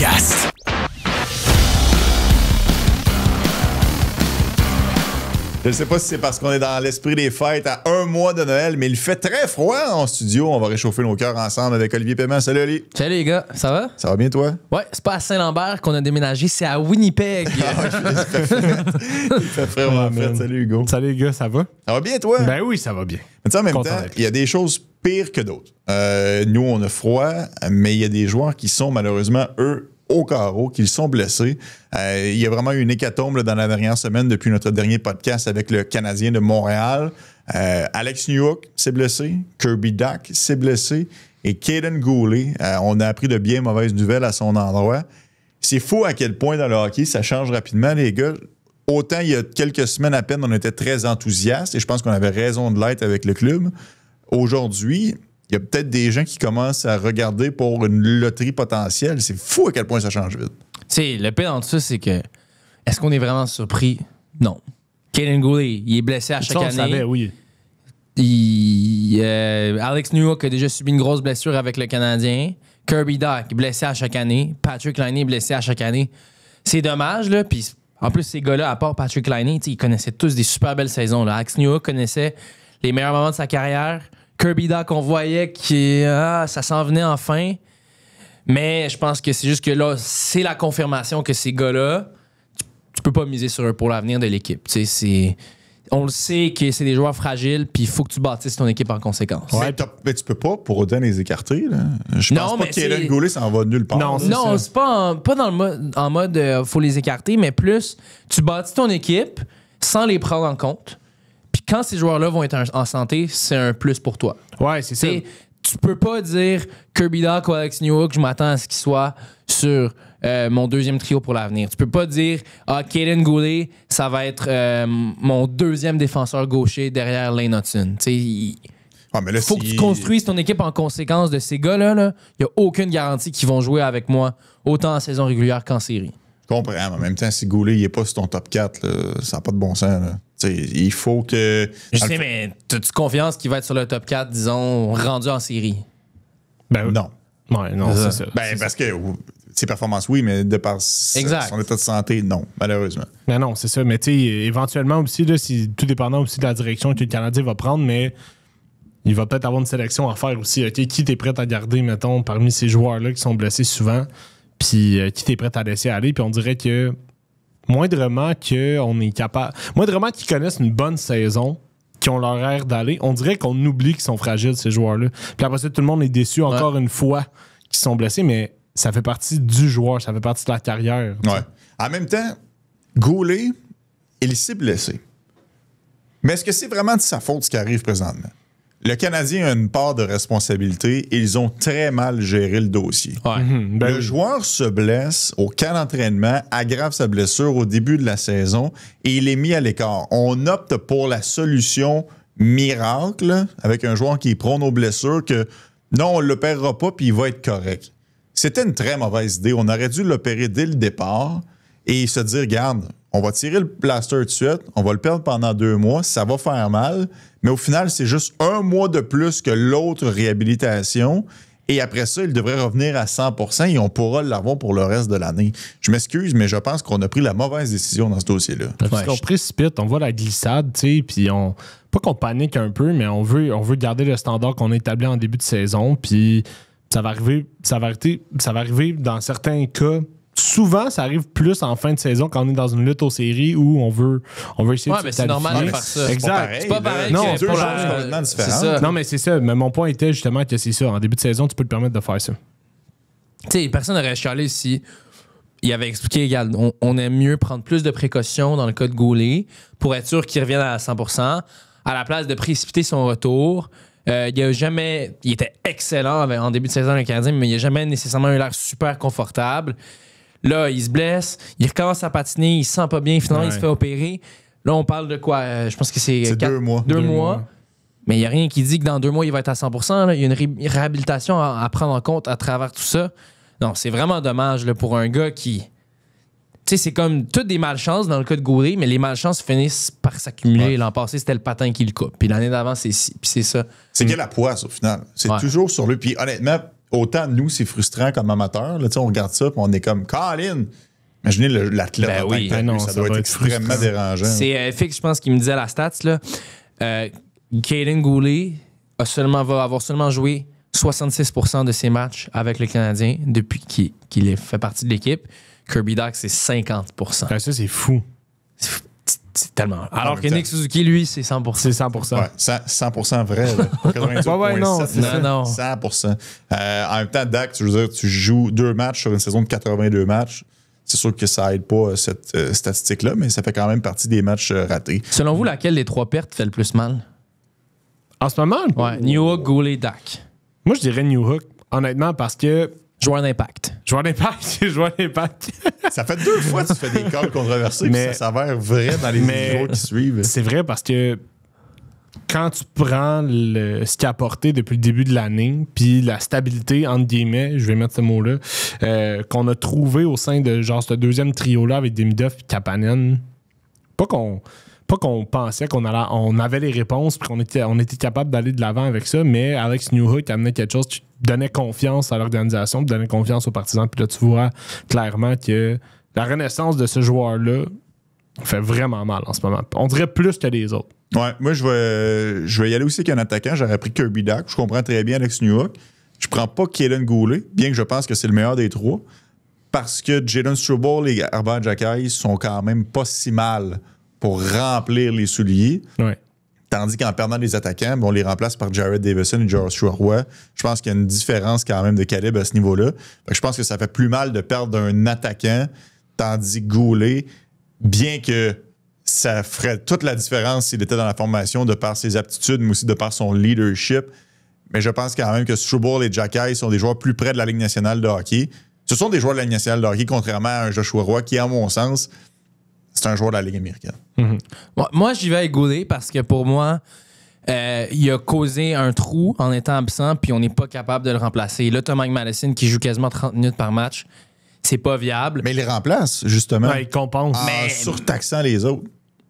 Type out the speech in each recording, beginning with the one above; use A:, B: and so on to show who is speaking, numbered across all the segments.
A: podcast.
B: Je ne sais pas si c'est parce qu'on est dans l'esprit des fêtes à un mois de Noël, mais il fait très froid en studio. On va réchauffer nos cœurs ensemble avec Olivier Paiement. Salut Oli.
C: Salut les gars, ça va?
B: Ça va bien toi?
C: Ouais, c'est pas à Saint-Lambert qu'on a déménagé, c'est à Winnipeg.
B: Il fait vraiment frais. Salut Hugo.
D: Salut les gars, ça va?
B: Ça va bien toi?
D: Ben oui, ça va bien.
B: Mais tu sais, en même
D: Content
B: temps,
D: d'être
B: il y a des choses pires que d'autres. Nous, on a froid, mais il y a des joueurs qui sont malheureusement, eux, au carreau, qui sont blessés. Il y a vraiment eu une hécatombe là, dans la dernière semaine depuis notre dernier podcast avec le Canadien de Montréal. Alex Newhook s'est blessé, Kirby Dach s'est blessé et Kaden Goulet, on a appris de bien mauvaises nouvelles à son endroit. C'est fou à quel point dans le hockey, ça change rapidement, les gars. Autant il y a quelques semaines à peine, on était très enthousiastes et je pense qu'on avait raison de l'être avec le club. Aujourd'hui, il y a peut-être des gens qui commencent à regarder pour une loterie potentielle. C'est fou à quel point ça change vite.
C: Tu sais, le pire dans tout ça, c'est que est-ce qu'on est vraiment surpris? Non. Kaden Goulet, il est blessé à chaque
D: Ça, on
C: année.
D: savait, oui.
C: Alex Newhook a déjà subi une grosse blessure avec le Canadien. Kirby Dach, blessé à chaque année. Patrick Laine, blessé à chaque année. C'est dommage, là. Puis en plus, ces gars-là, à part Patrick Laine, ils connaissaient tous des super belles saisons. Là. Alex Newhook connaissait les meilleurs moments de sa carrière. Kirby Dach, on voyait que ça s'en venait enfin. Mais je pense que c'est juste que là, c'est la confirmation que ces gars-là, tu peux pas miser sur eux pour l'avenir de l'équipe. On le sait que c'est des joueurs fragiles, puis il faut que tu bâtisses ton équipe en conséquence.
B: Ouais, mais tu peux pas pour autant les écarter. Là. Je pense pas que Kaden Goulet s'en va nulle part.
D: Non,
C: Non, c'est pas dans le mode faut les écarter, mais plus tu bâtis ton équipe sans les prendre en compte. Puis quand ces joueurs-là vont être en santé, c'est un plus pour toi.
D: Ouais, c'est ça.
C: Tu peux pas dire Kirby Dach ou Alex Newhook, je m'attends à ce qu'ils soient sur mon deuxième trio pour l'avenir. Tu peux pas dire Kaden Goulet, ça va être mon deuxième défenseur gaucher derrière Lane Hudson. Il faut que tu construises ton équipe en conséquence de ces gars-là. Il n'y a aucune garantie qu'ils vont jouer avec moi autant en saison régulière qu'en série.
B: Je comprends, mais en même temps, si Goulet n'est pas sur ton top 4, là, ça n'a pas de bon sens. Là. Il faut que...
C: Je sais, mais as-tu confiance qu'il va être sur le top 4, disons, rendu en série?
D: Ben,
B: non.
D: Ouais, non, c'est ça.
B: Ben, parce que ses performances, oui, mais de par son état de santé, non, malheureusement.
D: Ben non, c'est ça. Mais tu sais, éventuellement aussi, là, tout dépendant aussi de la direction que le Canadien va prendre, mais il va peut-être avoir une sélection à faire aussi. Okay? Qui t'es prêt à garder, mettons, parmi ces joueurs-là qui sont blessés souvent, puis qui t'es prêt à laisser aller, puis on dirait que moindrement qu'on est capable... Moindrement qu'ils connaissent une bonne saison, qui ont leur air d'aller, on dirait qu'on oublie qu'ils sont fragiles, ces joueurs-là. Puis après ça, tout le monde est déçu encore une fois qu'ils sont blessés, mais ça fait partie du joueur, ça fait partie de la carrière.
B: Ouais. En même temps, Goulet, il s'est blessé. Mais est-ce que c'est vraiment de sa faute ce qui arrive présentement? Le Canadien a une part de responsabilité et ils ont très mal géré le dossier.
C: Ouais.
B: Le joueur se blesse au camp d'entraînement, aggrave sa blessure au début de la saison et il est mis à l'écart. On opte pour la solution miracle avec un joueur qui prône aux blessures que non, on ne l'opérera pas puis il va être correct. C'était une très mauvaise idée. On aurait dû l'opérer dès le départ et se dire, regarde, on va tirer le plaster tout de suite, on va le perdre pendant 2 mois, ça va faire mal, mais au final, c'est juste 1 mois de plus que l'autre réhabilitation. Et après ça, il devrait revenir à 100% et on pourra l'avoir pour le reste de l'année. Je m'excuse, mais je pense qu'on a pris la mauvaise décision dans ce dossier-là.
D: Parce qu'on précipite, on voit la glissade, tu sais, puis pas qu'on panique un peu, mais on veut garder le standard qu'on a établi en début de saison, puis ça va arriver dans certains cas. Souvent, ça arrive plus en fin de saison quand on est dans une lutte aux séries où on veut essayer de se
C: c'est normal de faire ça.
D: Exact.
C: C'est pas pareil.
D: Non,
B: c'est 2 choses complètement différentes.
D: Non, mais c'est ça. Mais mon point était justement que c'est ça. En début de saison, tu peux te permettre de faire ça.
C: Tu sais, personne n'aurait chialé si il avait expliqué, regarde, on aime mieux prendre plus de précautions dans le cas de Goulet pour être sûr qu'il revienne à 100% à la place de précipiter son retour. Il était excellent en début de saison avec le Canadien, mais il n'a jamais nécessairement eu l'air super confortable. Là, il se blesse, il recommence à patiner, il se sent pas bien, finalement, il se fait opérer. Là, on parle de quoi? Je pense que c'est
B: 2 mois.
C: 2 mois. Mais il n'y a rien qui dit que dans 2 mois, il va être à 100%. Là. Il y a une réhabilitation à prendre en compte à travers tout ça. Non, c'est vraiment dommage là, pour un gars qui... Tu sais, c'est comme toutes des malchances dans le cas de Goulet, mais les malchances finissent par s'accumuler. Ouais. L'an passé, c'était le patin qui le coupe. Puis l'année d'avant, c'est ça.
B: C'est qu'il y a la poisse, au final. C'est toujours sur lui. Puis honnêtement, autant nous, c'est frustrant comme amateur. Là, on regarde ça, puis on est comme Colin. Imaginez l'athlète
C: Ben
B: en tant
C: oui.
B: que tel,
D: Ben non,
B: ça
D: ça
B: doit être
D: doit être
B: extrêmement
D: frustrant.
B: dérangeant.
C: C'est Fix, je pense, qui me disait la stats. Là. Kaden Goulet va avoir seulement joué 66% de ses matchs avec le Canadien depuis qu'il fait partie de l'équipe. Kirby Dach, c'est 50%.
D: Ça, c'est fou.
C: C'est tellement. Alors
B: même
C: que
B: temps.
C: Nick Suzuki, lui, c'est 100%.
D: C'est 100%.
B: Ouais, 100% vrai. Là. 98,7,
D: Ouais, non, c'est
C: ça. Non.
B: 100%. En même temps, Dak, tu veux dire, tu joues 2 matchs sur une saison de 82 matchs. C'est sûr que ça aide pas cette statistique-là, mais ça fait quand même partie des matchs ratés.
C: Selon vous, laquelle des 3 pertes fait le plus mal?
D: En ce moment,
C: Ouais, Newhook, Goulet, Dach.
D: moi, je dirais New Hook, honnêtement, parce que
C: Joueur d'impact.
D: joueur d'impact, joueur d'impact.
B: Ça fait 2 fois que tu fais des calls controversés, puis
D: Mais-
B: ça s'avère vrai dans les jours qui suivent.
D: C'est vrai parce que quand tu prends ce qu'il a apporté depuis le début de l'année, puis la stabilité, entre guillemets, je vais mettre ce mot-là, qu'on a trouvé au sein de genre ce deuxième trio-là avec Demidov et Kapanen, pas qu'on pensait on avait les réponses puis on était capable d'aller de l'avant avec ça, mais Alex Newhook amenait quelque chose qui donnait confiance à l'organisation, donnait confiance aux partisans. Puis là, tu vois clairement que la renaissance de ce joueur-là fait vraiment mal en ce moment. On dirait plus que les autres.
B: Ouais, moi, je vais y aller aussi avec un attaquant. J'aurais pris Kirby Dach. Je comprends très bien Alex Newhook. Je prends pas Kaden Goulet, bien que je pense que c'est le meilleur des 3, parce que Jalen Struble et Herbert Jacquet sont quand même pas si mal pour remplir les souliers.
D: Ouais.
B: Tandis qu'en perdant des attaquants, on les remplace par Jared Davison et Joshua Roy. Je pense qu'il y a une différence quand même de calibre à ce niveau-là. Fait que je pense que ça fait plus mal de perdre un attaquant, tandis que Goulet, bien que ça ferait toute la différence s'il était dans la formation de par ses aptitudes, mais aussi de par son leadership. Mais je pense quand même que Struble et Jacquet sont des joueurs plus près de la Ligue nationale de hockey. Ce sont des joueurs de la Ligue nationale de hockey, contrairement à un Joshua Roy qui, à mon sens, c'est un joueur de la Ligue américaine.
C: Moi, j'y vais avec Goulet parce que pour moi, il a causé un trou en étant absent, puis on n'est pas capable de le remplacer. Là, t'as Mike Madison qui joue quasiment 30 minutes par match. C'est pas viable.
B: Mais il les remplace, justement,
D: Ouais, il compense.
B: en surtaxant les autres.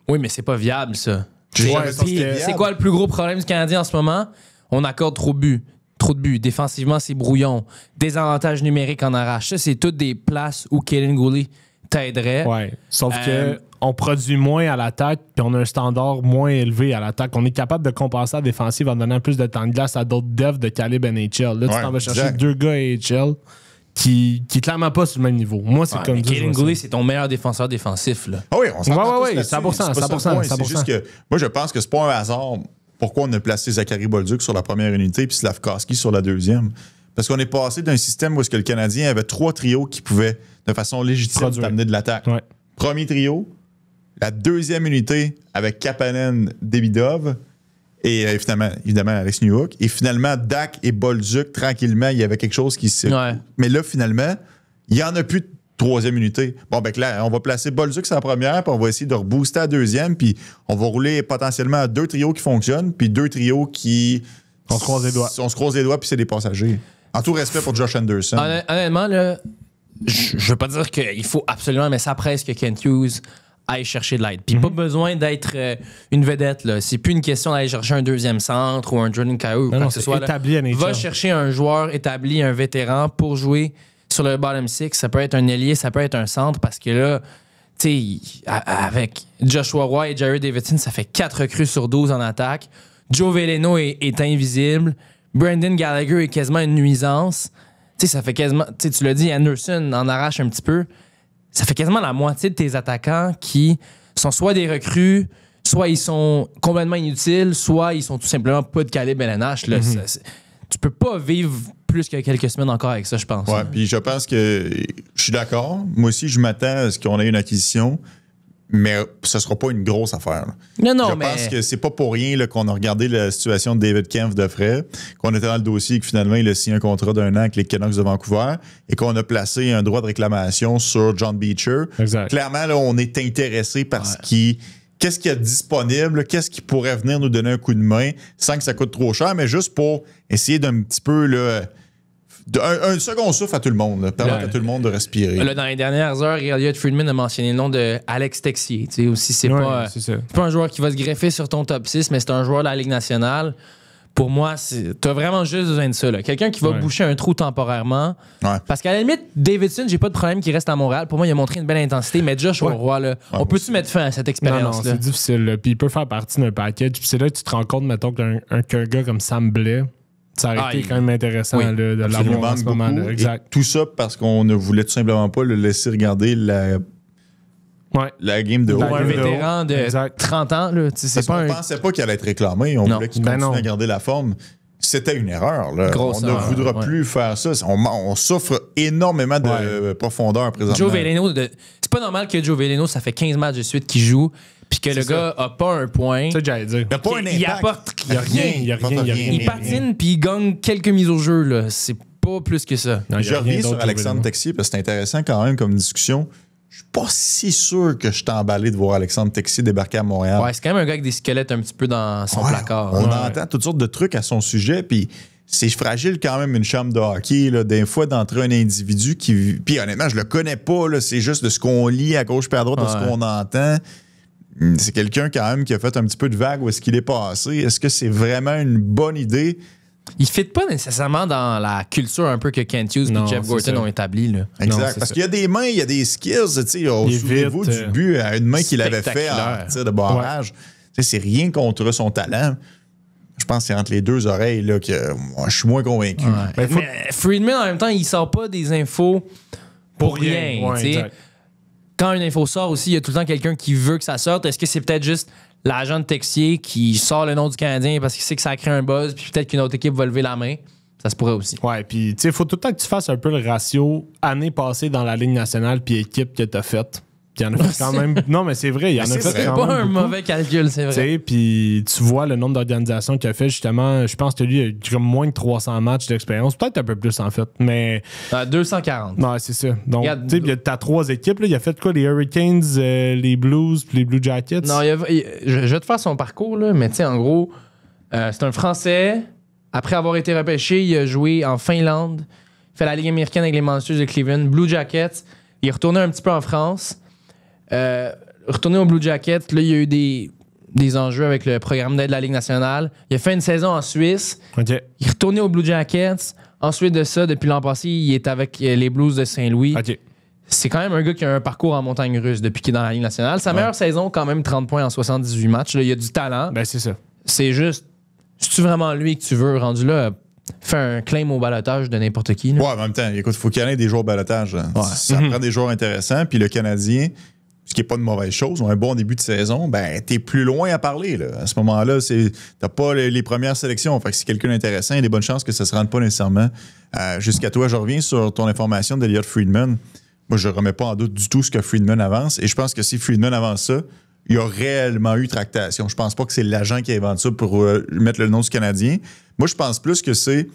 C: Oui, mais c'est pas viable, ça.
B: J'ai
D: Ouais,
B: jamais
D: parce
B: dit
D: que-
B: que c'était
C: C'est quoi le plus gros problème du Canadien en ce moment? On accorde trop de buts. Trop de buts. Défensivement, c'est brouillon. Désavantage numérique en arrache. Ça, c'est toutes des places où Kaden Goulet t'aiderait.
D: Ouais. Sauf
C: Euh,
D: que on produit moins à l'attaque, puis on a un standard moins élevé à l'attaque. On est capable de compenser la défensive en donnant plus de temps de glace à d'autres devs de calibre NHL. Là, tu
B: Ouais,
D: t'en vas chercher
B: exact.
D: 2 gars AHL qui clairement pas sur le même niveau. Moi, c'est
C: Ouais,
D: comme
C: mais
D: ça. que je
C: Kaden
D: vois
C: Goulet,
D: ça.
C: c'est ton meilleur défenseur défensif. Là.
B: Ah oui, on s'entend
D: Ouais,
B: tous
D: ouais,
B: là-dessus.
D: 100%,
B: C'est pas ça le point. C'est
D: 100%.
B: juste que moi, je pense que c'est pas un hasard pourquoi on a placé Zachary Bolduc sur la première unité puis Slavkovski sur la deuxième. Parce qu'on est passé d'un système où est-ce que le Canadien avait 3 trios qui pouvaient, de façon légitime,
D: Produire.
B: t'amener de l'attaque.
D: Ouais.
B: Premier trio, la deuxième unité avec Kapanen, Demidov et évidemment Alex Newhook. Et finalement, Dak et Bolduc, tranquillement, il y avait quelque chose qui se...
C: Ouais.
B: Mais là, finalement, il n'y en a plus de troisième unité. Bon, ben là, on va placer Bolduc sur la première, puis on va essayer de rebooster à la deuxième, puis on va rouler potentiellement 2 trios qui fonctionnent, puis 2 trios qui...
D: On se croise les doigts.
B: On se croise les doigts, puis c'est des passagers. En tout respect pour Josh Anderson.
C: Honnêtement, là, je veux pas dire qu'il faut absolument, mais ça presse que Kent Hughes aille chercher de l'aide. Puis pas besoin d'être une vedette. Là. C'est plus une question d'aller chercher un deuxième centre ou un Jordan Caillou ou quoi
D: non,
C: que ce
D: c'est
C: soit. là.
D: établi à NHL.
C: Va chercher un joueur établi, un vétéran pour jouer sur le bottom six. Ça peut être un ailier, ça peut être un centre parce que là, tu sais, avec Joshua Roy et Jared Davidson, ça fait 4 recrues sur 12 en attaque. Joe Veleno est invisible. Brendan Gallagher est quasiment une nuisance. Tu sais, ça fait quasiment. Tu l'as dit, Anderson en arrache un petit peu. Ça fait quasiment la moitié de tes attaquants qui sont soit des recrues, soit ils sont complètement inutiles, soit ils sont tout simplement pas de calibre LNH. Là. Tu peux pas vivre plus que quelques semaines encore avec ça, je pense.
B: Ouais, puis je pense que je suis d'accord. Moi aussi, je m'attends à ce qu'on ait une acquisition, mais ce sera pas une grosse affaire. Là.
C: Non,
B: je
C: mais.
B: pense que c'est pas pour rien là, qu'on a regardé la situation de David Kempf de frais, qu'on était dans le dossier et que finalement, il a signé un contrat d'1 an avec les Canucks de Vancouver et qu'on a placé un droit de réclamation sur John Beecher.
D: Exact.
B: Clairement, là, on est intéressé par qu'est-ce qu'il y a de disponible, qu'est-ce qui pourrait venir nous donner un coup de main sans que ça coûte trop cher, mais juste pour essayer d'un petit peu là, un second souffle à tout le monde, là, permettre à tout le monde de respirer.
C: Là, dans les dernières heures, Elliot Friedman a mentionné le nom de Alex Texier. Tu sais, aussi, c'est
D: Ouais,
C: pas,
D: c'est ça.
C: c'est pas un joueur qui va se greffer sur ton top 6, mais c'est un joueur de la Ligue nationale. Pour moi, t'as vraiment juste besoin de ça. Là. Quelqu'un qui va boucher un trou temporairement.
B: Ouais.
C: Parce qu'à la limite, Davidson, j'ai pas de problème qu'il reste à Montréal. Pour moi, il a montré une belle intensité. Mais Joshua Roy, là, on peut-tu mettre fin à cette expérience-là?
D: Non, c'est difficile. Là. Puis il peut faire partie d'un package. Puis c'est là que tu te rends compte, mettons, qu'un gars comme Sam Blais, ça aurait été quand même intéressant là, de l'avoir en ce moment. Là. Exact.
B: Et tout ça parce qu'on ne voulait tout simplement pas le laisser regarder la game de haut.
C: Pour un vétéran de 30 ans, là, c'est pas
B: on pensait pas qu'il allait être réclamé. On voulait qu'il continue à garder la forme. C'était une erreur. Là. On ne voudra plus faire ça. On souffre énormément de profondeur présentement.
C: Joe Veleno, c'est pas normal que Joe Veleno, ça fait 15 matchs de suite qu'il joue, puis que le gars a pas un point.
D: Ça, j'allais dire.
B: Il n'y a pas un impact.
C: Il apporte
D: rien.
C: Il patine, puis il gagne quelques mises au jeu. Là. C'est pas plus que ça.
B: Non, je reviens sur Alexandre Texier, parce que c'est intéressant quand même comme discussion. Je suis pas si sûr que je suis emballé de voir Alexandre Texier débarquer à Montréal.
C: Ouais, c'est quand même un gars avec des squelettes un petit peu dans son placard.
B: On entend toutes sortes de trucs à son sujet, puis c'est fragile quand même une chambre de hockey, là, des fois d'entrer un individu qui... Puis honnêtement, je le connais pas, là, c'est juste de ce qu'on lit à gauche et à droite, de ce qu'on entend. C'est quelqu'un quand même qui a fait un petit peu de vague où est-ce qu'il est passé. Est-ce que c'est vraiment une bonne idée?
C: Il ne fit pas nécessairement dans la culture un peu que Kent Hughes et Jeff Gorton ont établi. Là.
B: Exact. Parce qu'il y a des mains, il y a des skills. Souvenez-vous du but à une main qu'il avait fait en tir de barrage. C'est rien contre son talent. Je pense que c'est entre les deux oreilles là, que moi, je suis moins convaincu.
C: Ouais. Mais Friedman, en même temps, il sort pas des infos pour rien. Quand une info sort aussi, il y a tout le temps quelqu'un qui veut que ça sorte. Est-ce que c'est peut-être juste l'agent de Texier qui sort le nom du Canadien parce qu'il sait que ça crée un buzz, puis peut-être qu'une autre équipe va lever la main? Ça se pourrait aussi.
D: Ouais, puis tu sais, il faut tout le temps que tu fasses un peu le ratio année passée dans la Ligue nationale puis équipe que tu as faite. Il y en a fait quand même. Non, mais c'est vrai, il y en a fait quand même.
C: C'est pas un mauvais calcul, c'est vrai.
D: Puis tu vois le nombre d'organisations qu'il a fait, justement. Je pense que lui, il a comme moins de 300 matchs d'expérience. Peut-être un peu plus, en fait. Mais.
C: 240.
D: Non, c'est ça. Donc, tu sais, t'as 3 équipes. Là. Il a fait quoi? Les Hurricanes, les Blues, puis les Blue Jackets?
C: Non, je vais te faire son parcours, là, mais tu sais, en gros, c'est un Français. Après avoir été repêché, il a joué en Finlande. Il fait la Ligue américaine avec les Monsters de Cleveland. Blue Jackets. Il est retourné un petit peu en France. Retourné au Blue Jackets, là, il y a eu des enjeux avec le programme d'aide de la Ligue nationale. Il a fait une saison en Suisse.
D: Okay.
C: Il est retourné au Blue Jackets. Ensuite de ça, depuis l'an passé, il est avec les Blues de Saint-Louis.
D: Okay.
C: C'est quand même un gars qui a un parcours en montagne russe depuis qu'il est dans la Ligue nationale. Sa meilleure saison, quand même 30 points en 78 matchs. Là, il a du talent.
D: Ben, c'est ça.
C: C'est juste, c'est-tu vraiment lui que tu veux rendu là? Fait un claim au balotage de n'importe qui. Là.
B: Ouais, en même temps, écoute, il faut qu'il y en ait des joueurs au balotage. Ouais. Ça prend des joueurs intéressants. Puis le Canadien, ce qui n'est pas une mauvaise chose, ont un bon début de saison, ben t'es plus loin à parler. Là. À ce moment-là, t'as pas les premières sélections. Fait que si quelqu'un d'intéressant, il y a des bonnes chances que ça se rende pas nécessairement jusqu'à toi. Je reviens sur ton information d'Elliott Friedman. Moi, je remets pas en doute du tout ce que Friedman avance. Et je pense que si Friedman avance ça, il y a réellement eu tractation. Je pense pas que c'est l'agent qui invente ça pour mettre le nom du Canadien. Moi, je pense plus que c'est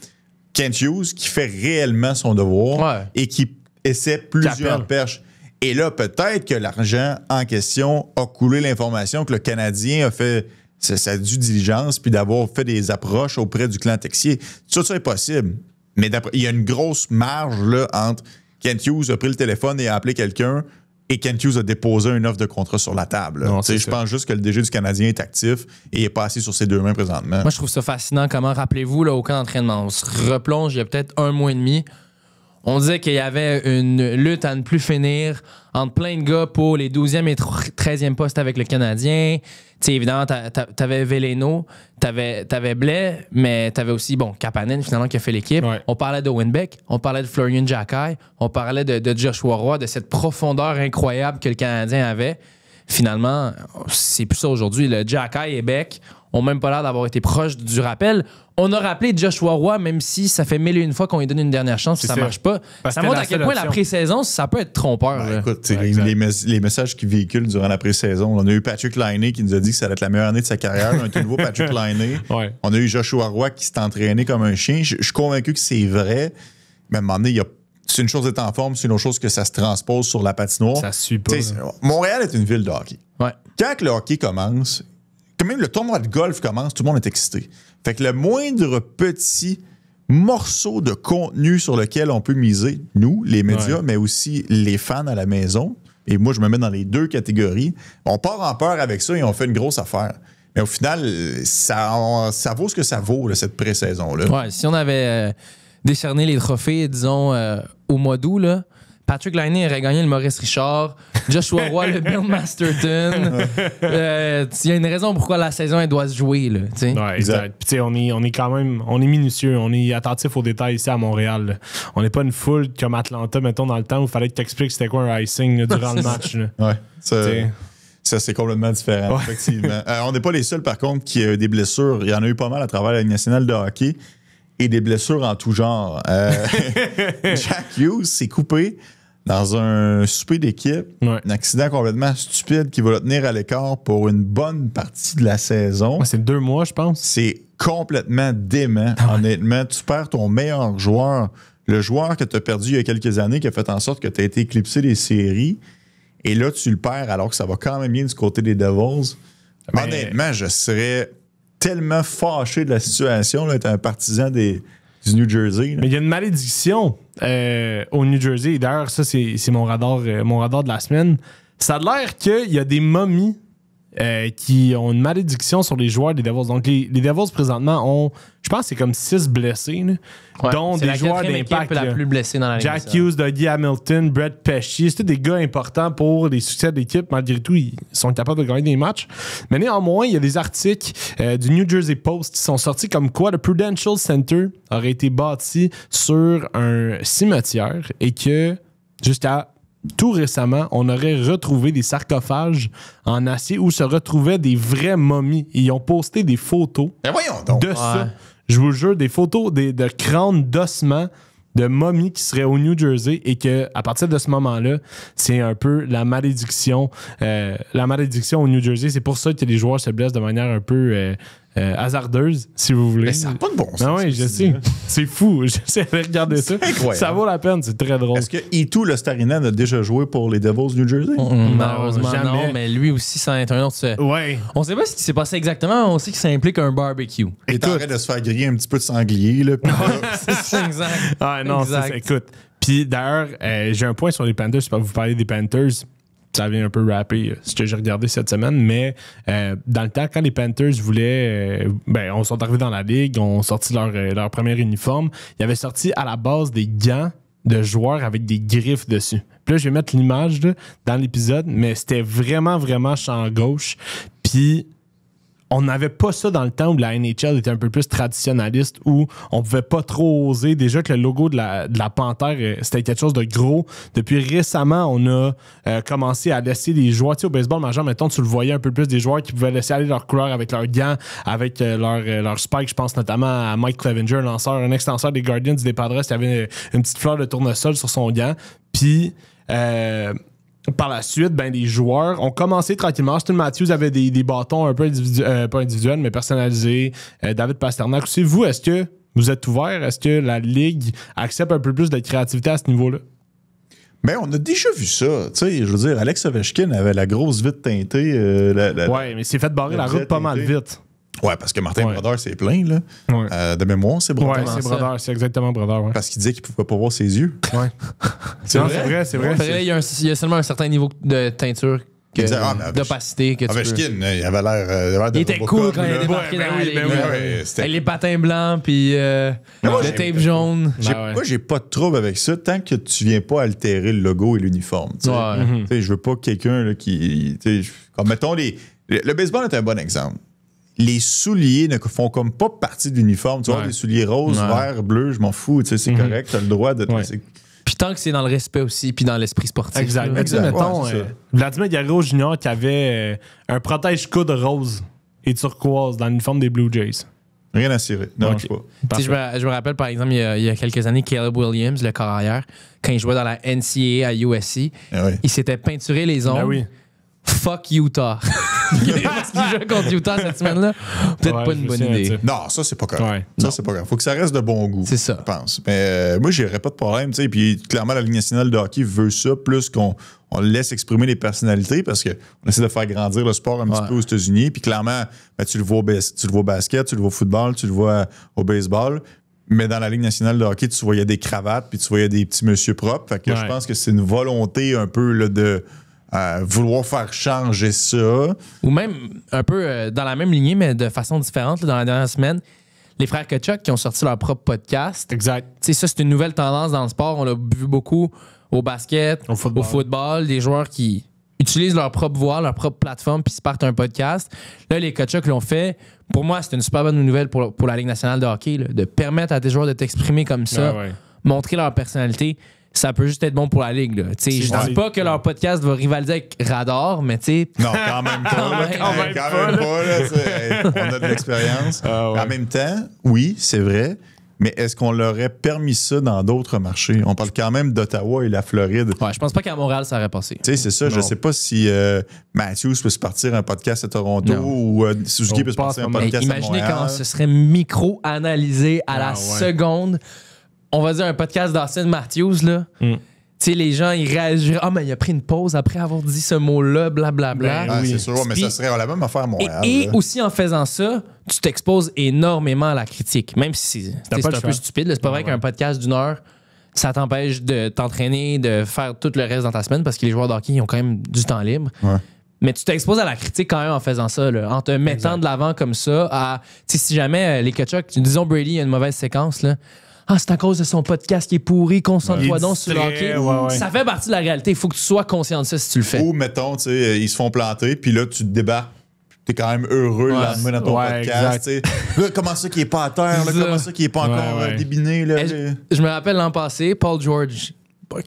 B: Kent Hughes qui fait réellement son devoir et qui essaie plusieurs perches. Et là, peut-être que l'argent en question a coulé l'information que le Canadien a fait sa due diligence puis d'avoir fait des approches auprès du clan Texier. Ça est possible. Mais il y a une grosse marge là, entre Kent Hughes a pris le téléphone et a appelé quelqu'un et Kent Hughes a déposé une offre de contrat sur la table. Je pense juste que le DG du Canadien est actif et il est pas assis sur ses deux mains présentement.
C: Moi, je trouve ça fascinant comment, rappelez-vous, là, au camp d'entraînement, on se replonge il y a peut-être un mois et demi. On disait qu'il y avait une lutte à ne plus finir entre plein de gars pour les 12e et 13e postes avec le Canadien. Tu sais, évidemment, t'avais Veleno, t'avais Blais, mais t'avais aussi, Kapanen, finalement, qui a fait l'équipe. Ouais. On parlait de Winbeck, on parlait de Florian Jacquet, on parlait de Joshua Roy, de cette profondeur incroyable que le Canadien avait. Finalement, c'est plus ça aujourd'hui. Le Jacquet et Beck ont même pas l'air d'avoir été proches du rappel. On a rappelé Joshua Roy, même si ça fait 1001 fois qu'on lui donne une dernière chance et ça marche pas. Ça montre à quel point la pré-saison, ça peut être trompeur.
B: Écoute, les messages qu'ils véhiculent durant la pré-saison. On a eu Patrick Laine qui nous a dit que ça allait être la meilleure année de sa carrière. On a eu nouveau Patrick Laine. On a eu Joshua Roy qui s'est entraîné comme un chien. Je suis convaincu que c'est vrai. Mais à un moment donné, c'est une chose d'être en forme, c'est une autre chose que ça se transpose sur la patinoire.
D: Ça suit pas.
B: Montréal est une ville de hockey.
C: Ouais.
B: Quand le hockey commence, quand même le tournoi de golf commence, tout le monde est excité. Fait que le moindre petit morceau de contenu sur lequel on peut miser, nous, les médias, mais aussi les fans à la maison, et moi, je me mets dans les deux catégories, on part en peur avec ça et on fait une grosse affaire. Mais au final, ça vaut ce que ça vaut, là, cette pré-saison-là.
C: Ouais, si on avait décerné les trophées, disons, au mois d'août, là, Patrick Laine aurait gagné le Maurice Richard, Joshua Roy le Bill Masterton. Il y a une raison pourquoi la saison elle doit se jouer. Là,
D: ouais, exact. Puis on est quand même minutieux, on est attentif aux détails ici à Montréal. Là. On n'est pas une foule comme Atlanta, mettons, dans le temps où il fallait que tu expliques c'était quoi un icing là, durant le match. Là.
B: Ouais, ça, c'est complètement différent, effectivement. On n'est pas les seuls, par contre, qui ont des blessures. Il y en a eu pas mal à travers la Ligue nationale de hockey et des blessures en tout genre. Jack Hughes s'est coupé dans un souper d'équipe.
D: Ouais.
B: Un accident complètement stupide qui va le tenir à l'écart pour une bonne partie de la saison.
D: Ouais, c'est 2 mois, je pense.
B: C'est complètement dément, honnêtement. Tu perds ton meilleur joueur, le joueur que tu as perdu il y a quelques années, qui a fait en sorte que tu as été éclipsé des séries. Et là, tu le perds alors que ça va quand même bien du côté des Devils. Mais honnêtement, je serais tellement fâché de la situation, là, être un partisan du New Jersey. Là.
D: Mais il y a une malédiction au New Jersey. Et d'ailleurs, ça, c'est mon radar de la semaine. Ça a l'air qu'il y a des momies qui ont une malédiction sur les joueurs des Devils. Donc, les Devils, présentement, ont, je pense, c'est comme 6 blessés, là,
C: ouais,
D: dont des joueurs d'impact.
C: La plus blessée dans la Ligue.
D: Jack Hughes, Dougie Hamilton, Brett Pesci. C'était des gars importants pour les succès de l'équipe. Malgré tout, ils sont capables de gagner des matchs. Mais néanmoins, il y a des articles du New Jersey Post qui sont sortis comme quoi le Prudential Center aurait été bâti sur un cimetière et que, jusqu'à tout récemment, on aurait retrouvé des sarcophages en acier où se retrouvaient des vraies momies. Ils ont posté des photos de ça. Je vous jure, des photos de crânes d'ossements de momies qui seraient au New Jersey et que à partir de ce moment-là, c'est un peu la malédiction au New Jersey. C'est pour ça que les joueurs se blessent de manière un peu hasardeuse, si vous voulez.
B: Mais ça n'a pas de bon sens.
D: Ah oui, je sais. C'est fou. J'essaie de regarder ça.
B: Incroyable.
D: Ça vaut la peine. C'est très drôle.
B: Est-ce que Ito le Starinen a déjà joué pour les Devils New Jersey?
C: Malheureusement,
D: jamais.
C: non, mais lui aussi, ça est un autre.
D: Ouais.
C: On sait pas ce qui s'est passé exactement, on sait que ça implique un barbecue.
B: Et t'arrêtes de se faire griller un petit peu de sanglier. Là,
C: C'est exact.
D: Ah non,
C: Exact.
D: écoute. Puis d'ailleurs, j'ai un point sur les Panthers. Je peux vous parler des Panthers. Ça vient un peu rapper ce que j'ai regardé cette semaine, mais dans le temps, quand les Panthers voulaient... on sont arrivés dans la ligue, ont sorti leur premier uniforme. Ils avaient sorti à la base des gants de joueurs avec des griffes dessus. Puis là, je vais mettre l'image là, dans l'épisode, mais c'était vraiment, vraiment champ gauche. Puis on n'avait pas ça dans le temps où la NHL était un peu plus traditionnaliste, où on pouvait pas trop oser. Déjà que le logo de la panthère, c'était quelque chose de gros. Depuis récemment, on a commencé à laisser les joueurs, tu sais, au baseball majeur, mettons, tu le voyais un peu plus, des joueurs qui pouvaient laisser aller leur couleur avec leurs gants, avec leur spike. Je pense notamment à Mike Clevenger, un ex-lanceur des Guardians du Padres, qui avait une petite fleur de tournesol sur son gant. Puis... par la suite, les joueurs ont commencé tranquillement. Austin Matthews avait des bâtons un peu pas individuels, mais personnalisés. David Pasternak aussi. Vous, est-ce que vous êtes ouvert? Est-ce que la Ligue accepte un peu plus de créativité à ce niveau-là?
B: Mais on a déjà vu ça. Tu sais, je veux dire, Alex Ovechkin avait la grosse vitre teintée.
D: Ouais, mais c'est fait barrer la route pas mal vite.
B: Ouais, parce que Martin Brodeur s'est plaint, là.
D: Ouais.
B: De mémoire, c'est Brodeur.
D: Ouais, c'est Brodeur, c'est exactement Brodeur. Ouais.
B: Parce qu'il disait qu'il ne pouvait pas voir ses yeux.
D: Ouais. c'est vrai.
C: Il y a seulement un certain niveau de teinture, d'opacité que tu peux.
B: Ovechkin, il avait l'air de
C: Il était cool quand il a débarqué dans la ligue. Avec les patins blancs, puis le tape jaune.
B: Moi, j'ai pas de trouble avec ça tant que tu viens pas altérer le logo et l'uniforme. Tu sais, je veux pas quelqu'un là, qui... Comme, mettons, le baseball est un bon exemple. Les souliers ne font comme pas partie de l'uniforme. Tu vois, des souliers roses, verts, bleus, je m'en fous. Tu sais, c'est correct, tu as le droit de...
C: Puis tant que c'est dans le respect aussi, puis dans l'esprit sportif.
D: Exact. Mettons, Vladimir Guerrero Jr. qui avait un protège-coude rose et turquoise dans l'uniforme des Blue Jays.
B: Rien à cirer. Non, je pas.
C: Je me rappelle, par exemple, il y a quelques années, Caleb Williams, le corps arrière, quand il jouait dans la NCAA à USC, il s'était peinturé les ongles. Fuck Utah. Parce qu'il joue contre Utah cette semaine-là. Peut-être pas une bonne idée.
B: Non, ça, c'est pas correct. Ça, c'est pas correct. Faut que ça reste de bon goût.
C: C'est ça.
B: Je pense. Mais moi, j'aurais pas de problème. Puis clairement, la Ligue nationale de hockey veut ça, plus qu'on laisse exprimer les personnalités parce qu'on essaie de faire grandir le sport un petit peu aux États-Unis. Puis clairement, tu le vois au basket, tu le vois au football, tu le vois au baseball. Mais dans la Ligue nationale de hockey, tu voyais des cravates puis tu voyais des petits messieurs propres. Fait que je pense que c'est une volonté un peu là, de vouloir faire changer ça.
C: Ou même un peu dans la même lignée, mais de façon différente, là, dans la dernière semaine, les frères Kachuk qui ont sorti leur propre podcast.
D: Exact.
C: Tu sais, ça, c'est une nouvelle tendance dans le sport. On l'a vu beaucoup au basket,
D: Au football.
C: des joueurs qui utilisent leur propre voix, leur propre plateforme, puis se partent un podcast. Là, les Kachuk l'ont fait. Pour moi, c'est une super bonne nouvelle pour la Ligue nationale de hockey, là, de permettre à tes joueurs de t'exprimer comme ça, montrer leur personnalité. Ça peut juste être bon pour la Ligue. Là. Je dis pas que leur podcast va rivaliser avec Radar, mais tu sais.
B: Non, quand même pas. Quand même pas. Là, on a de l'expérience. En même temps, oui, c'est vrai. Mais est-ce qu'on leur aurait permis ça dans d'autres marchés? On parle quand même d'Ottawa et la Floride.
C: Ouais, je pense pas qu'à Montréal, ça aurait passé.
B: Tu sais, c'est ça. Non. Je sais pas si Matthews peut se partir un podcast à Toronto ou Suzuki peut se partir un podcast à Montréal.
C: Imaginez quand ce serait micro-analysé à la seconde. On va dire un podcast d'Austin Matthews, là. Tu sais, les gens, ils réagiraient. Ah, mais il a pris une pause après avoir dit ce mot-là, blablabla.
B: C'est sûr, mais ça serait la même affaire à Montréal.
C: Et aussi, en faisant ça, tu t'exposes énormément à la critique. Même si c'est un peu stupide. C'est pas vrai qu'un podcast d'une heure, ça t'empêche de t'entraîner, de faire tout le reste dans ta semaine parce que les joueurs de hockey, ils ont quand même du temps libre.
B: Ouais.
C: Mais tu t'exposes à la critique quand même en faisant ça, là, en te mettant de l'avant comme ça. Si jamais les Kachuk, disons Brady a une mauvaise séquence, là. Ah, c'est à cause de son podcast qui est pourri, concentre-toi donc sur le hockey. Ça fait partie de la réalité. Il faut que tu sois conscient de ça si tu le fais.
B: Ou, mettons, tu sais, ils se font planter, puis là, tu te débarques. T'es quand même heureux le lendemain dans ton podcast. Là, comment ça qu'il est pas à terre? Là, comment ça qu'il est pas encore débiné? Là,
C: je me rappelle l'an passé, Paul George,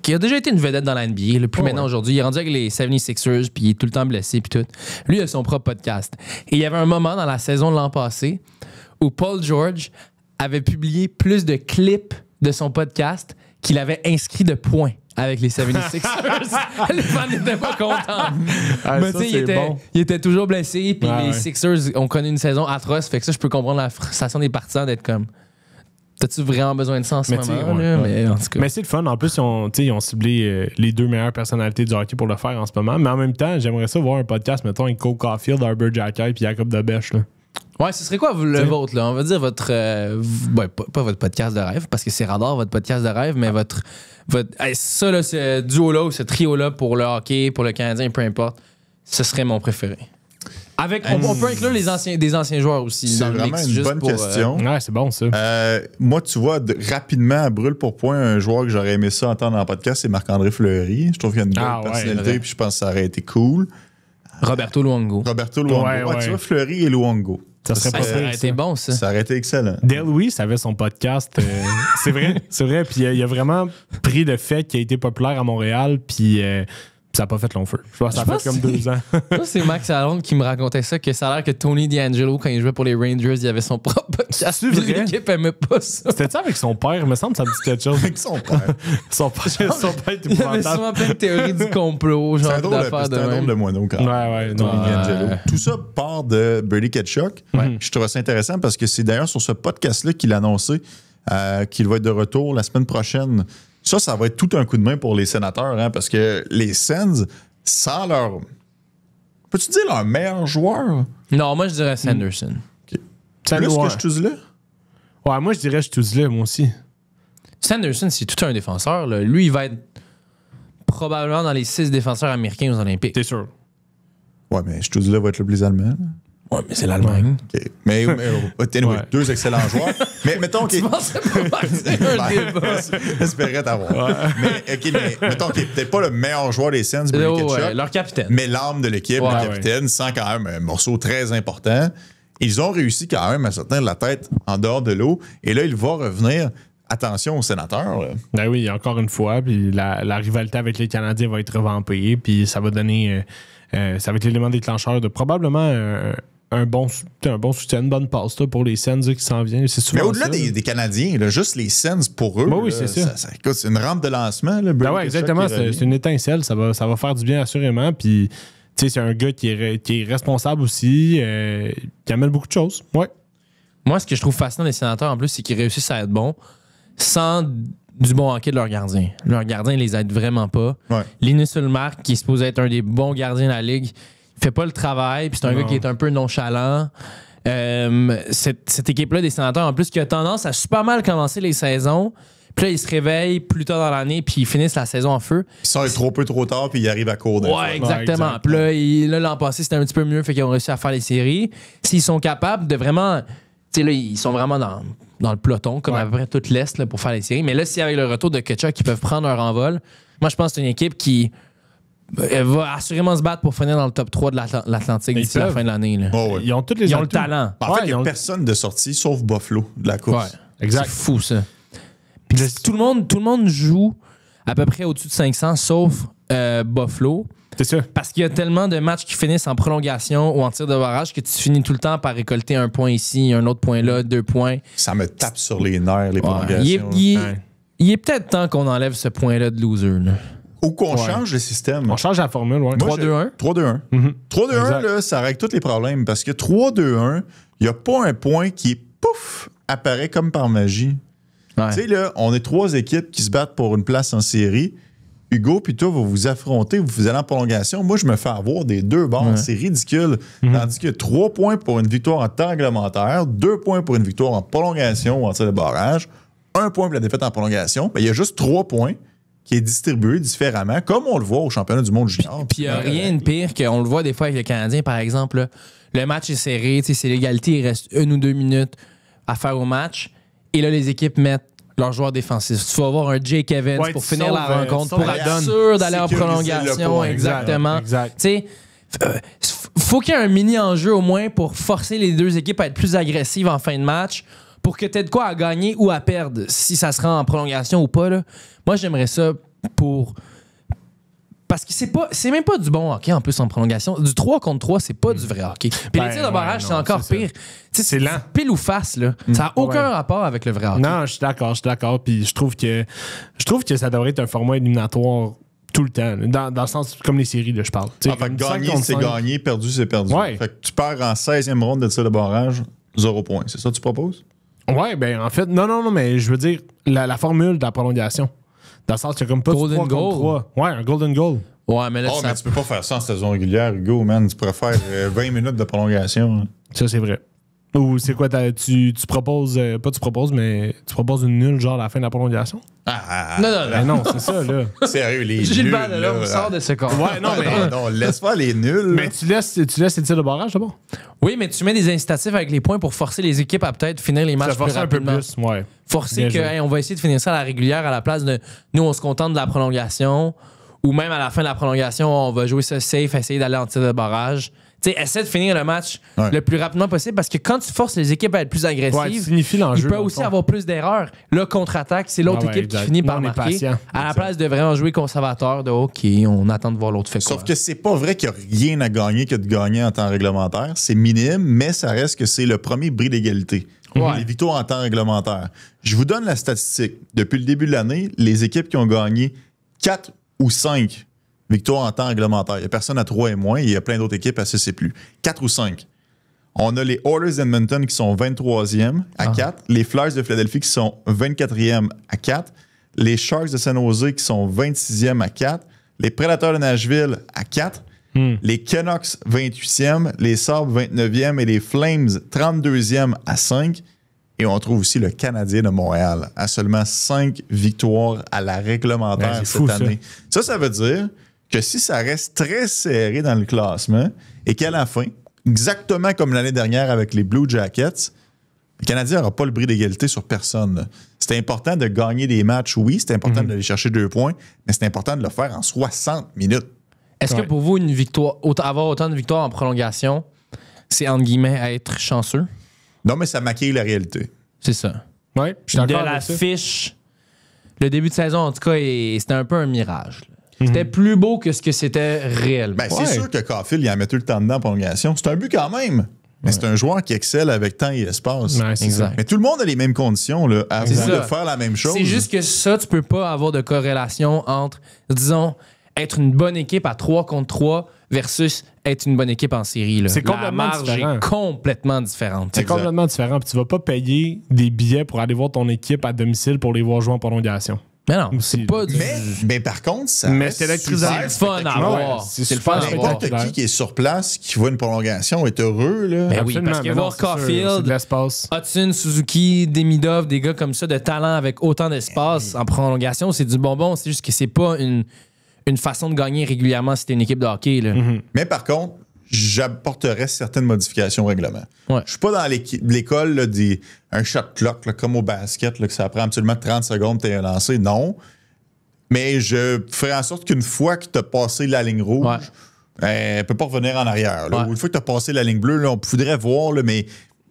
C: qui a déjà été une vedette dans la NBA, plus maintenant aujourd'hui. Il est rendu avec les 76ers, puis il est tout le temps blessé, puis tout. Lui, il a son propre podcast. Et il y avait un moment dans la saison de l'an passé où Paul George avait publié plus de clips de son podcast qu'il avait inscrit de points avec les 76ers. Les fans n'étaient pas contents. Mais tu sais, il était toujours blessé, puis les Sixers ont connu une saison atroce. Fait que ça, je peux comprendre la frustration des partisans d'être comme... T'as-tu vraiment besoin de ça en ce moment? Mais en tout cas.
D: Mais c'est le fun. En plus, ils ont ciblé les deux meilleures personnalités du hockey pour le faire en ce moment. Mais en même temps, j'aimerais ça voir un podcast, mettons, avec Cole Caulfield, Arbor Xhekaj puis Jacob Debèche, là.
C: Ouais, ce serait quoi le vôtre, là? On va dire votre... pas votre podcast de rêve, parce que c'est Radar, votre podcast de rêve, mais votre ça, là, ce duo-là ou ce trio-là pour le hockey, pour le Canadien, peu importe, ce serait mon préféré. On peut inclure des anciens joueurs aussi.
B: C'est vraiment une bonne question.
D: Ouais, c'est bon, ça.
B: Moi, tu vois, rapidement, à brûle pour point, un joueur que j'aurais aimé ça entendre en podcast, c'est Marc-André Fleury. Je trouve qu'il a une belle personnalité, puis je pense que ça aurait été cool.
C: Roberto Luongo.
B: Tu vois, Fleury et Luongo.
C: Ça aurait été bon, ça.
B: Ça aurait été excellent.
D: Dale Louis avait son podcast. C'est vrai. Puis il a vraiment pris le fait qu'il a été populaire à Montréal, puis ça n'a pas fait long feu. Je pense que ça a fait comme 2 ans.
C: Moi, c'est Max Allen qui me racontait ça, que ça a l'air que Tony DeAngelo, quand il jouait pour les Rangers, il avait son propre podcast. L'équipe aimait pas ça.
D: C'était ça avec son père? Il me semble que ça me dit quelque chose.
B: Avec son père.
D: son père était
C: il y avait souvent plein de théories du complot, genre d'affaires de même.
B: C'est un drôle de moineau quand même. Tony DeAngelo. Tout ça part de Brady Kachuk. Je trouve ça intéressant parce que c'est d'ailleurs sur ce podcast-là qu'il a annoncé qu'il va être de retour la semaine prochaine. Ça va être tout un coup de main pour les Sénateurs, hein, parce que les Sens, sans leur... Peux-tu dire leur meilleur joueur?
C: Non, moi, je dirais Sanderson.
B: Okay. Plus que Stützle?
D: Ouais, moi, je dirais Stützle, moi aussi.
C: Sanderson, c'est tout un défenseur. Là. Lui, il va être probablement dans les 6 défenseurs américains aux Olympiques.
D: T'es sûr?
B: Ouais, mais Stützle va être le plus allemand.
C: Ouais, mais c'est l'Allemagne.
B: Okay. Mais anyway, 2 excellents joueurs. Mais mettons qu'il...
C: Tu pensais pas partir un débat.
B: J'espérais t'avoir. Mais mettons qu'il n'est peut-être pas le meilleur joueur des Sens,
C: leur capitaine.
B: Mais l'âme de l'équipe, le capitaine, sent quand même un morceau très important. Ils ont réussi quand même à se tenir la tête en dehors de l'eau. Et là, il va revenir... Attention aux Sénateurs. Là.
D: Ben oui, encore une fois. Puis la rivalité avec les Canadiens va être revampée. Puis ça va donner... ça va être l'élément déclencheur de probablement... un bon soutien, une bonne passe là, pour les Sens qui s'en viennent.
B: Mais au-delà des Canadiens, là, juste les Sens pour eux,
D: oui, c'est ça.
B: Écoute, c'est une rampe de lancement. Là,
D: ouais, exactement. C'est une étincelle. Ça va faire du bien assurément. Puis, c'est un gars qui est responsable aussi, qui amène beaucoup de choses. Ouais.
C: Moi, ce que je trouve fascinant des Sénateurs, en plus, c'est qu'ils réussissent à être bons sans du bon hockey de leur gardien. Leur gardien, il les aide vraiment pas.
B: Ouais.
C: Linus Ullmark, qui est supposé être un des bons gardiens de la Ligue, il fait pas le travail, puis c'est un gars qui est un peu nonchalant. Cette équipe-là des Sénateurs, en plus, qui a tendance à super mal commencer les saisons, Puis là, ils se réveillent plus tard dans l'année, puis ils finissent la saison en feu.
B: Ils sont trop peu trop tard, puis ils arrivent à court.
C: Ouais, exactement. Puis là, l'an passé, c'était un petit peu mieux, fait qu'ils ont réussi à faire les séries. S'ils sont capables de vraiment... Tu sais, là, ils sont vraiment dans le peloton, comme à peu près toute l'Est, là, pour faire les séries. Mais là, si avec le retour de Tkachuk, ils peuvent prendre leur envol, moi, je pense que c'est une équipe qui va assurément se battre pour finir dans le top 3 de l'Atlantique d'ici la fin de l'année. Là.
B: Oh, ouais.
D: Ils ont tous les
C: Ils ont le talent.
B: En fait, il n'y a personne de sortie, sauf Buffalo, de la course.
C: Ouais,
D: exact.
C: C'est fou, ça. Puis tout le monde joue à peu près au-dessus de 500, sauf Buffalo.
D: C'est ça.
C: Parce qu'il y a tellement de matchs qui finissent en prolongation ou en tir de barrage que tu finis tout le temps par récolter un point ici, un autre point là, 2 points.
B: Ça me tape sur les nerfs, les
C: Ouais.
B: prolongations.
C: Il est peut-être temps qu'on enlève ce point-là de loser. Là.
B: Ou qu'on change le système.
D: On change la formule, ouais.
C: 3-2-1.
B: 3-2-1. 3-2-1, là, ça règle tous les problèmes parce que 3-2-1, il n'y a pas un point qui est pouf, apparaît comme par magie.
C: Ouais.
B: Tu sais, là, on est 3 équipes qui se battent pour une place en série. Hugo puis toi, vous affrontez, vous allez en prolongation. Moi, je me fais avoir des 2 bords. C'est ridicule. Tandis que 3 points pour une victoire en temps réglementaire, 2 points pour une victoire en prolongation ou en tir de barrage, 1 point pour la défaite en prolongation. Ben, il y a juste 3 points qui est distribué différemment, comme on le voit au championnat du monde junior.
C: Puis il n'y a rien de pire qu'on le voit des fois avec le Canadien, par exemple. Là, le match est serré, c'est l'égalité, il reste 1 ou 2 minutes à faire au match. Et là, les équipes mettent leurs joueurs défisifs. Tu vas avoir un Jake Evans pour finir la rencontre, pour être sûr d'aller en prolongation. Exactement. Tu sais, faut qu'il y ait un mini-enjeu au moins pour forcer les 2 équipes à être plus agressives en fin de match pour que tu aies de quoi à gagner ou à perdre, si ça se rend en prolongation ou pas. Là. Moi, j'aimerais ça pour... Parce que c'est même pas du bon hockey en plus en prolongation. Du 3 contre 3, c'est pas du vrai hockey. Puis les tirs de barrage, c'est encore pire.
D: C'est lent.
C: Pile ou face, là. Ça n'a aucun rapport avec le vrai hockey.
D: Non, je suis d'accord. Puis je trouve que ça devrait être un format éliminatoire tout le temps. Dans le sens, comme les séries, là, je parle.
B: En fait, gagner, c'est gagné, perdu, c'est perdu.
D: Ouais.
B: Fait que tu perds en 16e ronde de tir de barrage, 0 points. C'est ça que tu proposes?
D: Ouais, ben en fait, non, mais je veux dire, la formule de la prolongation. Dans le sens qu'il y a comme pas
C: Golden
D: de 3 contre 3. Ouais, un golden goal.
C: Ouais, mais là,
B: mais tu peux pas faire ça en saison régulière, Hugo, man. Tu pourrais faire 20 minutes de prolongation.
D: Ça, c'est vrai. Ou c'est quoi, tu proposes, pas tu proposes, mais tu proposes une nulle, genre à la fin de la prolongation? Non, c'est ça, là.
B: Sérieux, les nuls.
C: Gilbert Delorme sort de ce corps.
D: Ouais, non, mais.
B: Non, laisse pas les nuls.
D: Mais tu laisses les tirs de barrage, d'abord?
C: Oui, mais tu mets des incitatifs avec les points pour forcer les équipes à peut-être finir les matchs plus
D: un peu
C: rapidement.
D: plus, ouais.
C: Forcer que, hey, on va essayer de finir ça à la régulière à la place de nous, on se contente de la prolongation. Ou même à la fin de la prolongation, on va jouer ça safe, essayer d'aller en tir de barrage. Tu sais, essaie de finir le match le plus rapidement possible parce que quand tu forces les équipes à être plus agressives,
D: signifie l'enjeu,
C: il peut aussi avoir plus d'erreurs. Le contre-attaque, c'est l'autre équipe qui finit par marquer. À la place de vraiment jouer conservateur, de OK, on attend de voir l'autre fait quoi.
B: Sauf que c'est pas vrai qu'il n'y a rien à gagner que de gagner en temps réglementaire. C'est minime, mais ça reste que c'est le premier bris d'égalité. Les victoires en temps réglementaire. Je vous donne la statistique. Depuis le début de l'année, les équipes qui ont gagné 4 ou 5 victoires en temps réglementaire. Il n'y a personne à 3 et moins. Il y a plein d'autres équipes à 6 et plus. 4 ou 5. On a les Oilers d'Edmonton qui sont 23e à 4. Les Flyers de Philadelphie qui sont 24e à 4. Les Sharks de San Jose qui sont 26e à 4. Les Predators de Nashville à 4. Les Canucks 28e. Les Sabres 29e. Et les Flames 32e à 5. Et on trouve aussi le Canadien de Montréal à seulement 5 victoires à la réglementaire cette année. Ça veut dire que si ça reste très serré dans le classement et qu'à la fin, exactement comme l'année dernière avec les Blue Jackets, le Canadien n'aura pas le bris d'égalité sur personne. C'est important de gagner des matchs, oui, c'est important d'aller chercher 2 points, mais c'est important de le faire en 60 minutes.
C: Est-ce que pour vous, une victoire, avoir autant de victoires en prolongation, c'est entre guillemets être chanceux?
B: Non, mais ça maquille la réalité.
C: C'est ça.
D: Ouais, je suis d'accord
C: de la
D: avec ça.
C: fiche, le début de saison, en tout cas, c'était un peu un mirage. C'était plus beau que ce que c'était réellement.
B: Ben, c'est sûr que Caulfield, il en met tout le temps dedans en prolongation. C'est un but quand même. Mais c'est un joueur qui excelle avec temps et espace.
D: Ouais, c'est ça.
B: Mais tout le monde a les mêmes conditions. Là, à vous de faire la même chose.
C: C'est juste que ça, tu peux pas avoir de corrélation entre, disons, être une bonne équipe à 3 contre 3 versus être une bonne équipe en série. Là.
D: C'est complètement
C: la marge
D: différent.
C: est complètement différente.
D: C'est complètement différent. Puis tu vas pas payer des billets pour aller voir ton équipe à domicile pour les voir jouer en prolongation.
C: Mais non,
D: Aussi,
C: c'est pas du.
B: Mais par contre, ça
D: Mais
B: reste
D: c'est électrisant.
B: super
C: C'est fun à voir.
D: c'est
C: C'est le
D: super
C: fun à voir.
B: N'importe qui est sur place, qui voit une prolongation, est heureux. Là.
C: Ben oui,
D: Absolument,
C: parce que
D: mais
C: voir
D: non, c'est sûr, c'est
C: Caulfield,
D: de l'espace.
C: Hudson, Suzuki, Demidov, des gars comme ça de talent avec autant d'espace en prolongation, c'est du bonbon. C'est juste que c'est pas une façon de gagner régulièrement si t'es une équipe de hockey. Là.
B: Mais par contre, j'apporterais certaines modifications au règlement.
C: Ouais.
B: Je suis pas dans l'école là, un shot clock, là, comme au basket, là, que ça prend absolument 30 secondes pour lancé. Non. Mais je ferai en sorte qu'une fois que tu as passé la ligne rouge, elle ne peut pas revenir en arrière. Là.
C: Ouais.
B: Ou une fois que tu as passé la ligne bleue, là, on voudrait voir, là, mais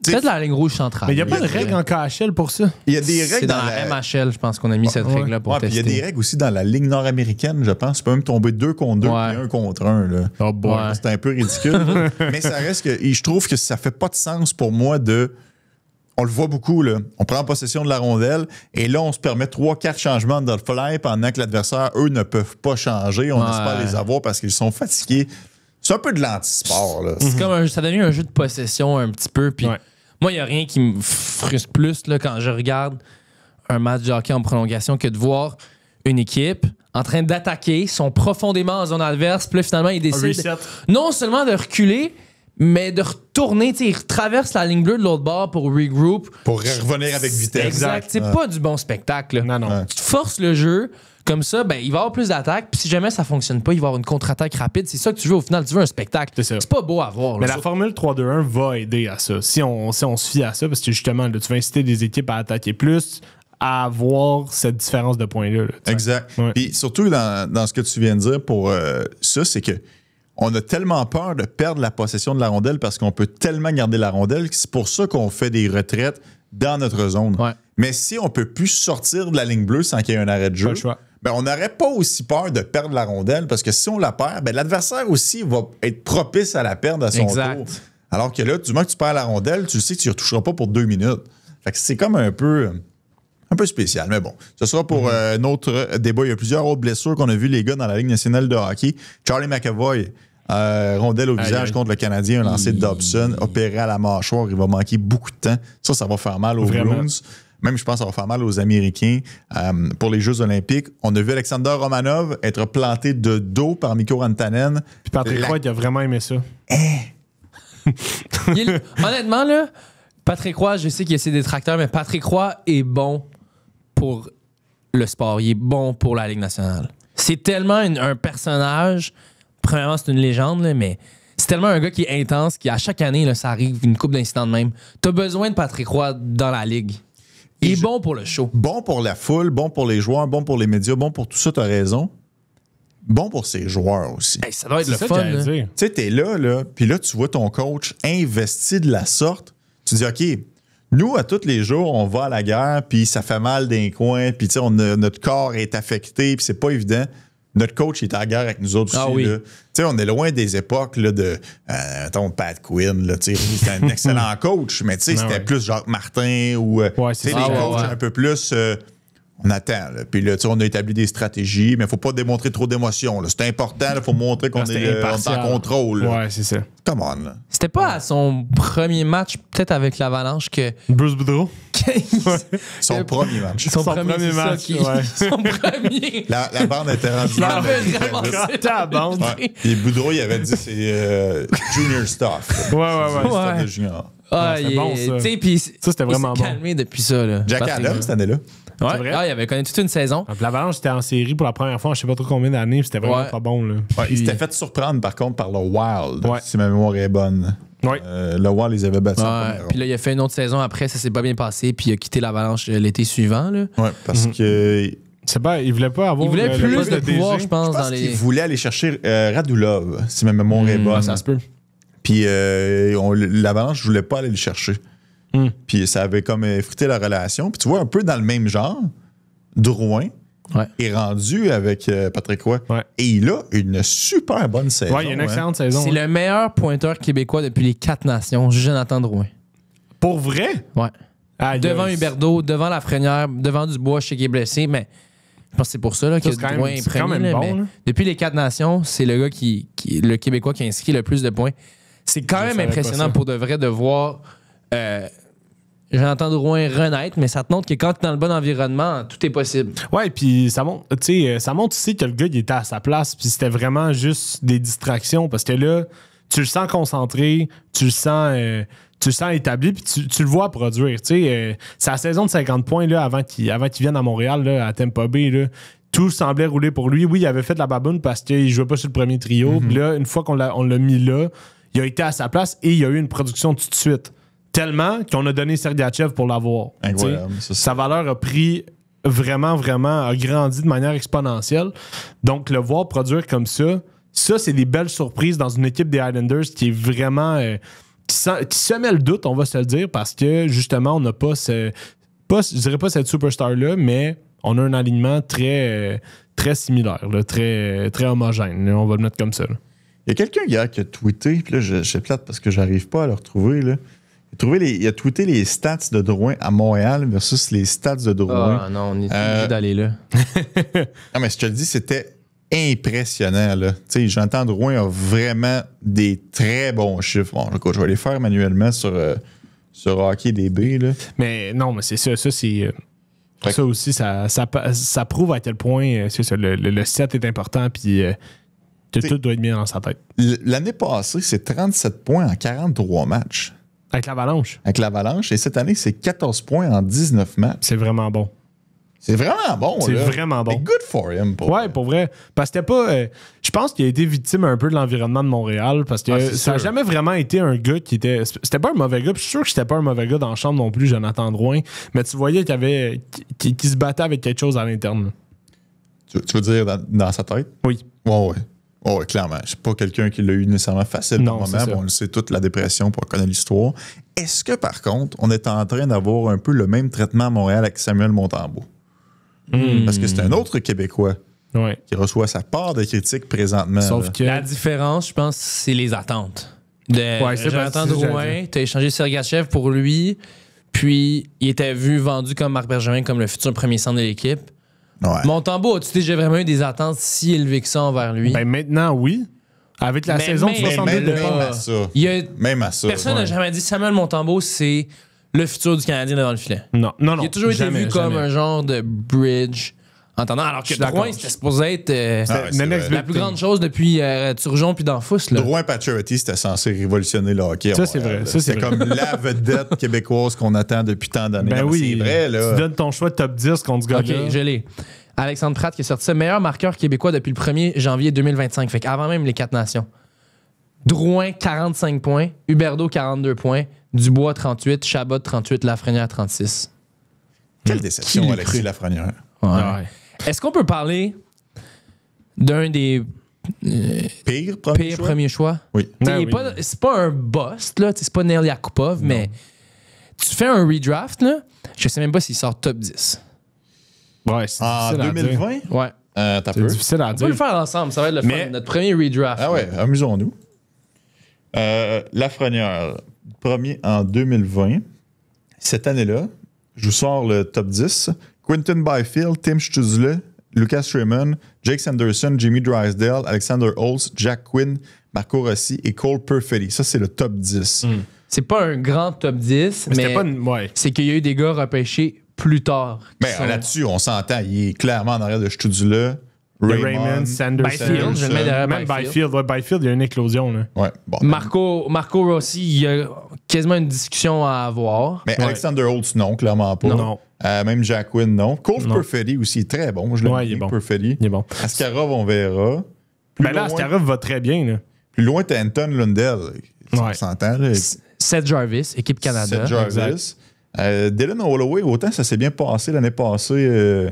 C: Peut-être la ligne rouge centrale.
D: Mais il n'y a pas de règle en KHL pour ça.
B: il y a des règles
C: C'est dans la MHL, je pense qu'on a mis cette règle-là pour
B: Ouais, puis il
C: tester.
B: y a des règles aussi dans la Ligue nord-américaine, je pense. Tu peux même tomber 2 contre 2
C: Ouais.
B: et 1 contre 1. Là.
D: Oh boy.
C: Ouais.
B: C'est un peu ridicule. Mais ça reste que. Et je trouve que ça fait pas de sens pour moi de. On le voit beaucoup, là. On prend possession de la rondelle et là, on se permet 3-4 changements dans le fly pendant que l'adversaire, eux, ne peuvent pas changer. On
C: Ouais.
B: espère les avoir parce qu'ils sont fatigués. C'est un peu de l'antisport, là.
C: C'est comme ça devient un jeu de possession un petit peu. Puis
D: Ouais.
C: moi, il n'y a rien qui me frustre plus là, quand je regarde un match de hockey en prolongation que de voir une équipe en train d'attaquer, sont profondément en zone adverse, puis là, finalement, ils décident
D: reset.
C: non seulement de reculer, mais de retourner. Ils traversent la ligne bleue de l'autre bord pour regroup.
B: Pour revenir avec vitesse.
C: Exact. C'est pas du bon spectacle. Là.
D: Non.
B: Ouais.
C: Tu forces le jeu. Comme ça, ben, il va y avoir plus d'attaques. Puis si jamais ça fonctionne pas, il va y avoir une contre-attaque rapide. C'est ça que tu veux au final. Tu veux un spectacle.
D: C'est ça.
C: C'est pas beau à voir.
D: Mais
C: là.
D: la formule 3-2-1 va aider à ça. Si on se fie à ça, parce que justement, là, tu vas inciter des équipes à attaquer plus, à avoir cette différence de points-là. là, tu sais.
B: Exact.
D: Ouais.
B: Puis surtout dans ce que tu viens de dire pour ça, c'est que on a tellement peur de perdre la possession de la rondelle parce qu'on peut tellement garder la rondelle que c'est pour ça qu'on fait des retraites dans notre zone.
C: Ouais.
B: Mais si on peut plus sortir de la ligne bleue sans qu'il y ait un arrêt de jeu,
D: Pas le choix.
B: ben on n'aurait pas aussi peur de perdre la rondelle parce que si on la perd, ben l'adversaire aussi va être propice à la perdre à son
C: Exact.
B: tour. Alors que là, du moment que tu perds la rondelle, tu sais que tu ne retoucheras pas pour 2 minutes. Fait que c'est comme un peu spécial, mais bon. Ce sera pour un autre débat. Il y a plusieurs autres blessures qu'on a vues, les gars, dans la Ligue nationale de hockey. Charlie McAvoy, rondelle au visage
D: aïe.
B: contre le Canadien, un lancé de Dobson, opéré à la mâchoire. Il va manquer beaucoup de temps. Ça va faire mal aux
D: Vraiment.
B: Bruins. Même, je pense que ça va faire mal aux Américains. Pour les Jeux olympiques, on a vu Alexander Romanov être planté de dos par Mikko Rantanen.
D: Puis Patrick Roy, il a vraiment aimé ça.
C: Honnêtement, là, Patrick Roy, je sais qu'il y a ses détracteurs, mais Patrick Roy est bon pour le sport. Il est bon pour la Ligue nationale. C'est tellement un personnage. Premièrement, c'est une légende, là, mais c'est tellement un gars qui est intense, qui à chaque année, là, ça arrive une couple d'incidents de même. T'as besoin de Patrick Roy dans la Ligue. Il est bon pour le show.
B: Bon pour la foule, bon pour les joueurs, bon pour les médias, bon pour tout ça, t'as raison. Bon pour ses joueurs aussi.
C: Hey, ça doit être
D: C'est
C: le
D: ça
C: fun.
D: que j'allais
C: là.
D: dire.
B: Tu sais, t'es là, puis là, tu vois ton coach investi de la sorte. Tu dis, OK, nous, à tous les jours, on va à la guerre, puis ça fait mal d'un coin, puis tu sais, notre corps est affecté, puis c'est pas évident. Notre coach est à la guerre avec nous autres aussi.
C: Ah oui.
B: Là. Tu sais, on est loin des époques là, de, mettons, Pat Quinn. Là, tu sais, c'était un excellent coach, mais tu sais, c'était
D: ouais.
B: plus Jacques Martin ou
D: Ouais,
B: tu
D: c'est
B: sais,
D: ça.
B: des
C: Ah,
B: coachs
C: ouais.
B: un peu plus... on attend. Là. Puis là, tu sais, on a établi des stratégies, mais il ne faut pas démontrer trop d'émotion. là. C'est important, il faut montrer qu'on
D: C'était
B: est, on est
D: impartial.
B: en contrôle. là.
D: Ouais, c'est ça.
B: Come on. Là.
C: C'était pas à son premier match, peut-être avec l'Avalanche, que.
D: Bruce Boudreau.
B: Son premier match.
C: Son
D: Son
C: premier
D: premier
C: c'est ça
D: match,
C: qui-
D: ouais.
C: Son premier.
B: La bande était rendue.
C: Ça
B: là,
C: fait
B: mais-
C: vraiment
D: C'était à la bande.
B: Ouais. Et Boudreau, il avait dit c'est junior stuff.
D: Ouais, ouais, ouais.
B: C'est stuff
C: Ouais.
B: de junior.
C: Ah,
D: c'est
C: il
D: bon,
C: est-
D: ça.
C: tu sais, puis
D: Ça, c'était vraiment
C: il s'est
D: bon.
C: calmé depuis ça. Là.
B: Jack
C: Patrick.
B: Adams, cette année-là.
C: Ouais.
D: C'est vrai?
C: Ah, il avait connu toute une saison.
D: Puis l'Avalanche était en série pour la première fois, je sais pas trop combien d'années, puis c'était vraiment
C: Ouais.
D: pas bon. Là.
B: Ouais, il
C: Puis-
B: s'était fait surprendre, par contre, par le Wild,
D: Ouais.
B: si ma mémoire est bonne.
D: Ouais.
B: Le Wild, ils avaient battu en
C: Ouais.
B: première
C: Puis là, il a fait une autre saison après, ça s'est pas bien passé, puis il a quitté l'Avalanche l'été suivant. Là.
B: ronde. Ouais, parce que
D: C'est pas, il voulait pas avoir
C: Il voulait
D: le
C: plus
D: poste
C: de pouvoir,
D: DG.
C: je pense,
B: je
C: dans
B: pense
C: les.
B: qu'il voulait aller chercher Radulov, si ma mémoire est bonne.
D: Ça se peut.
B: Puis l'Avalanche, je voulais pas aller le chercher. Puis ça avait comme effrité la relation. Puis tu vois, un peu dans le même genre, Drouin
C: Ouais.
B: est rendu avec Patrick Roy.
D: Ouais.
B: Et il a une super bonne saison.
D: Ouais, il y a une
B: hein.
D: excellente saison.
C: C'est
D: hein.
C: le meilleur pointeur québécois depuis les 4 nations, Jonathan Drouin.
D: Pour vrai?
C: Ouais.
D: Aïe,
C: Devant
D: aïe.
C: Huberdeau, devant Lafrenière, devant Dubois, je sais qu'il est blessé, mais je pense que c'est pour ça là, que
D: c'est quand même-
C: Drouin est
D: c'est quand
C: premier.
D: même
C: là,
D: bon,
C: mais
D: là.
C: depuis les 4 nations, c'est le gars le Québécois qui a inscrit le plus de points. C'est quand
D: Je
C: même
D: savais pas
C: impressionnant
D: ça.
C: pour de vrai de voir Jonathan Drouin renaître, mais ça te montre que quand tu es dans le bon environnement, tout est possible.
D: Ouais, puis ça montre aussi que le gars, il était à sa place, puis c'était vraiment juste des distractions, parce que là, tu le sens concentré, tu le sens établi, puis tu le vois produire. C'est la saison de 50 points là, avant qu'il vienne à Montréal, là, à Tampa Bay. Là, tout semblait rouler pour lui. Oui, il avait fait de la baboune parce qu'il jouait pas sur le premier trio. Puis là, une fois qu'on l'a mis là, il a été à sa place et il a eu une production tout de suite. Tellement qu'on a donné Sergachev pour l'avoir.
B: Incroyable.
D: Sa valeur a pris vraiment, a grandi de manière exponentielle. Donc, le voir produire comme ça, c'est des belles surprises dans une équipe des Islanders qui est vraiment... qui se met le doute, on va se le dire, parce que, justement, on n'a pas je dirais pas cette superstar-là, mais on a un alignement très, très similaire, là, très, très homogène. Là, on va le mettre comme ça. Là.
B: Il y a quelqu'un hier qui a tweeté, puis là, je suis plate parce que j'arrive pas à le retrouver, là. Il a tweeté les stats de Drouin à Montréal versus les stats de Drouin.
C: Ah non, on est obligé d'aller là.
B: Non, mais je te le dis, c'était impressionnant. Là. Tu sais, Jonathan Drouin a vraiment des très bons chiffres. Bon, écoute, je vais les faire manuellement sur HockeyDB. Là.
D: Mais non, mais c'est ça. Ça, c'est. Ça aussi, ça prouve à quel point c'est ça, le set est important, puis tout doit être bien dans sa tête.
B: L'année passée, c'est 37 points en 43 matchs.
D: Avec l'Avalanche.
B: Avec l'Avalanche. Et cette année, c'est 14 points en 19 matchs.
D: C'est vraiment bon.
B: C'est vraiment bon.
D: C'est
B: là.
D: vraiment bon.
B: Mais good for him.
D: Pour vrai. Parce que c'était pas. Je pense qu'il a été victime un peu de l'environnement de Montréal. Parce que ça n'a jamais vraiment été un gars qui était. C'était pas un mauvais gars. Puis je suis sûr que c'était pas un mauvais gars dans la chambre non plus, Jonathan Drouin. Mais tu voyais qu'il se battait avec quelque chose à l'interne.
B: Tu veux dire dans sa tête?
D: Oui.
B: Ouais, clairement. C'est pas quelqu'un qui l'a eu nécessairement facile par moment. On le sait toute la dépression pour connaître l'histoire. Est-ce que, par contre, on est en train d'avoir un peu le même traitement à Montréal avec Samuel Montembeault? Parce que c'est un autre Québécois qui reçoit sa part de critiques présentement.
D: Sauf que
C: la différence, je pense, c'est les attentes. Jonathan Drouin, tu as échangé Sergachev pour lui, puis il était vendu comme Marc Bergevin, comme le futur premier centre de l'équipe.
B: Ouais.
C: Montembeault, as-tu déjà vraiment eu des attentes si élevées que ça envers lui?
D: Ben maintenant, oui. Avec la saison de 62
B: même à ça.
C: Personne n'a jamais dit Samuel Montembeault, c'est le futur du Canadien devant le filet.
D: Non.
C: Il a toujours été vu comme un genre de bridge entendant. Alors que Drouin, c'était supposé être la plus grande chose depuis Turgeon puis Danfous.
B: Drouin Pacioretty, c'était censé révolutionner le hockey.
D: Ça, c'est vrai.
B: C'est comme la vedette québécoise qu'on attend depuis tant d'années.
D: Ben oui,
B: c'est vrai, là.
D: Tu donnes ton choix de top 10 contre ce gars-là.
C: OK, je l'ai. Alexandre Pratt qui a sorti ça, meilleur marqueur québécois depuis le 1er janvier 2025. Fait qu'avant même les 4 nations. Drouin, 45 points. Huberdeau, 42 points. Dubois, 38. Chabot, 38. Lafrenière, 36.
B: Quelle déception, Alexis Lafrenière.
C: Ouais. Est-ce qu'on peut parler d'un des
B: pire
C: premier choix?
B: Oui.
C: C'est pas un bust, là. C'est pas Neil Yakupov, mais tu fais un redraft, là. Je sais même pas s'il sort top 10.
D: Ouais, c'est
B: en 2020?
C: Ouais.
D: C'est difficile à dire.
C: On peut le faire ensemble, ça va être le fun. Notre premier redraft.
B: Ah ouais, amusons-nous. Lafrenière, premier en 2020. Cette année-là, je vous sors le top 10. Quinton Byfield, Tim Stützle, Lucas Raymond, Jake Sanderson, Jimmy Drysdale, Alexander Holtz, Jack Quinn, Marco Rossi et Cole Perfetti. Ça, c'est le top 10.
C: C'est pas un grand top 10, mais c'est qu'il y a eu des gars repêchés plus tard.
B: Là-dessus, on s'entend. Il est clairement en arrière de Stützle,
D: Raymond, Sanderson.
C: Byfield, je le mets derrière
D: Byfield. Byfield, il y a une éclosion. Là.
B: Ouais, bon,
C: Marco Rossi, il y a quasiment une discussion à avoir.
B: Mais Alexander Holtz, non, clairement pas.
D: Non.
B: Même Jack Quinn, non. Cole Perfetti aussi est très bon. Je l'aime
D: il est bon.
B: Perfetti.
D: Il est bon.
B: Askarov, on verra.
D: Askarov va très bien. Là.
B: Plus loin, t'as Anton Lundell. On s'entend. Là.
C: Seth Jarvis, équipe Canada.
B: Seth Jarvis. Dylan Holloway, autant ça s'est bien passé l'année passée.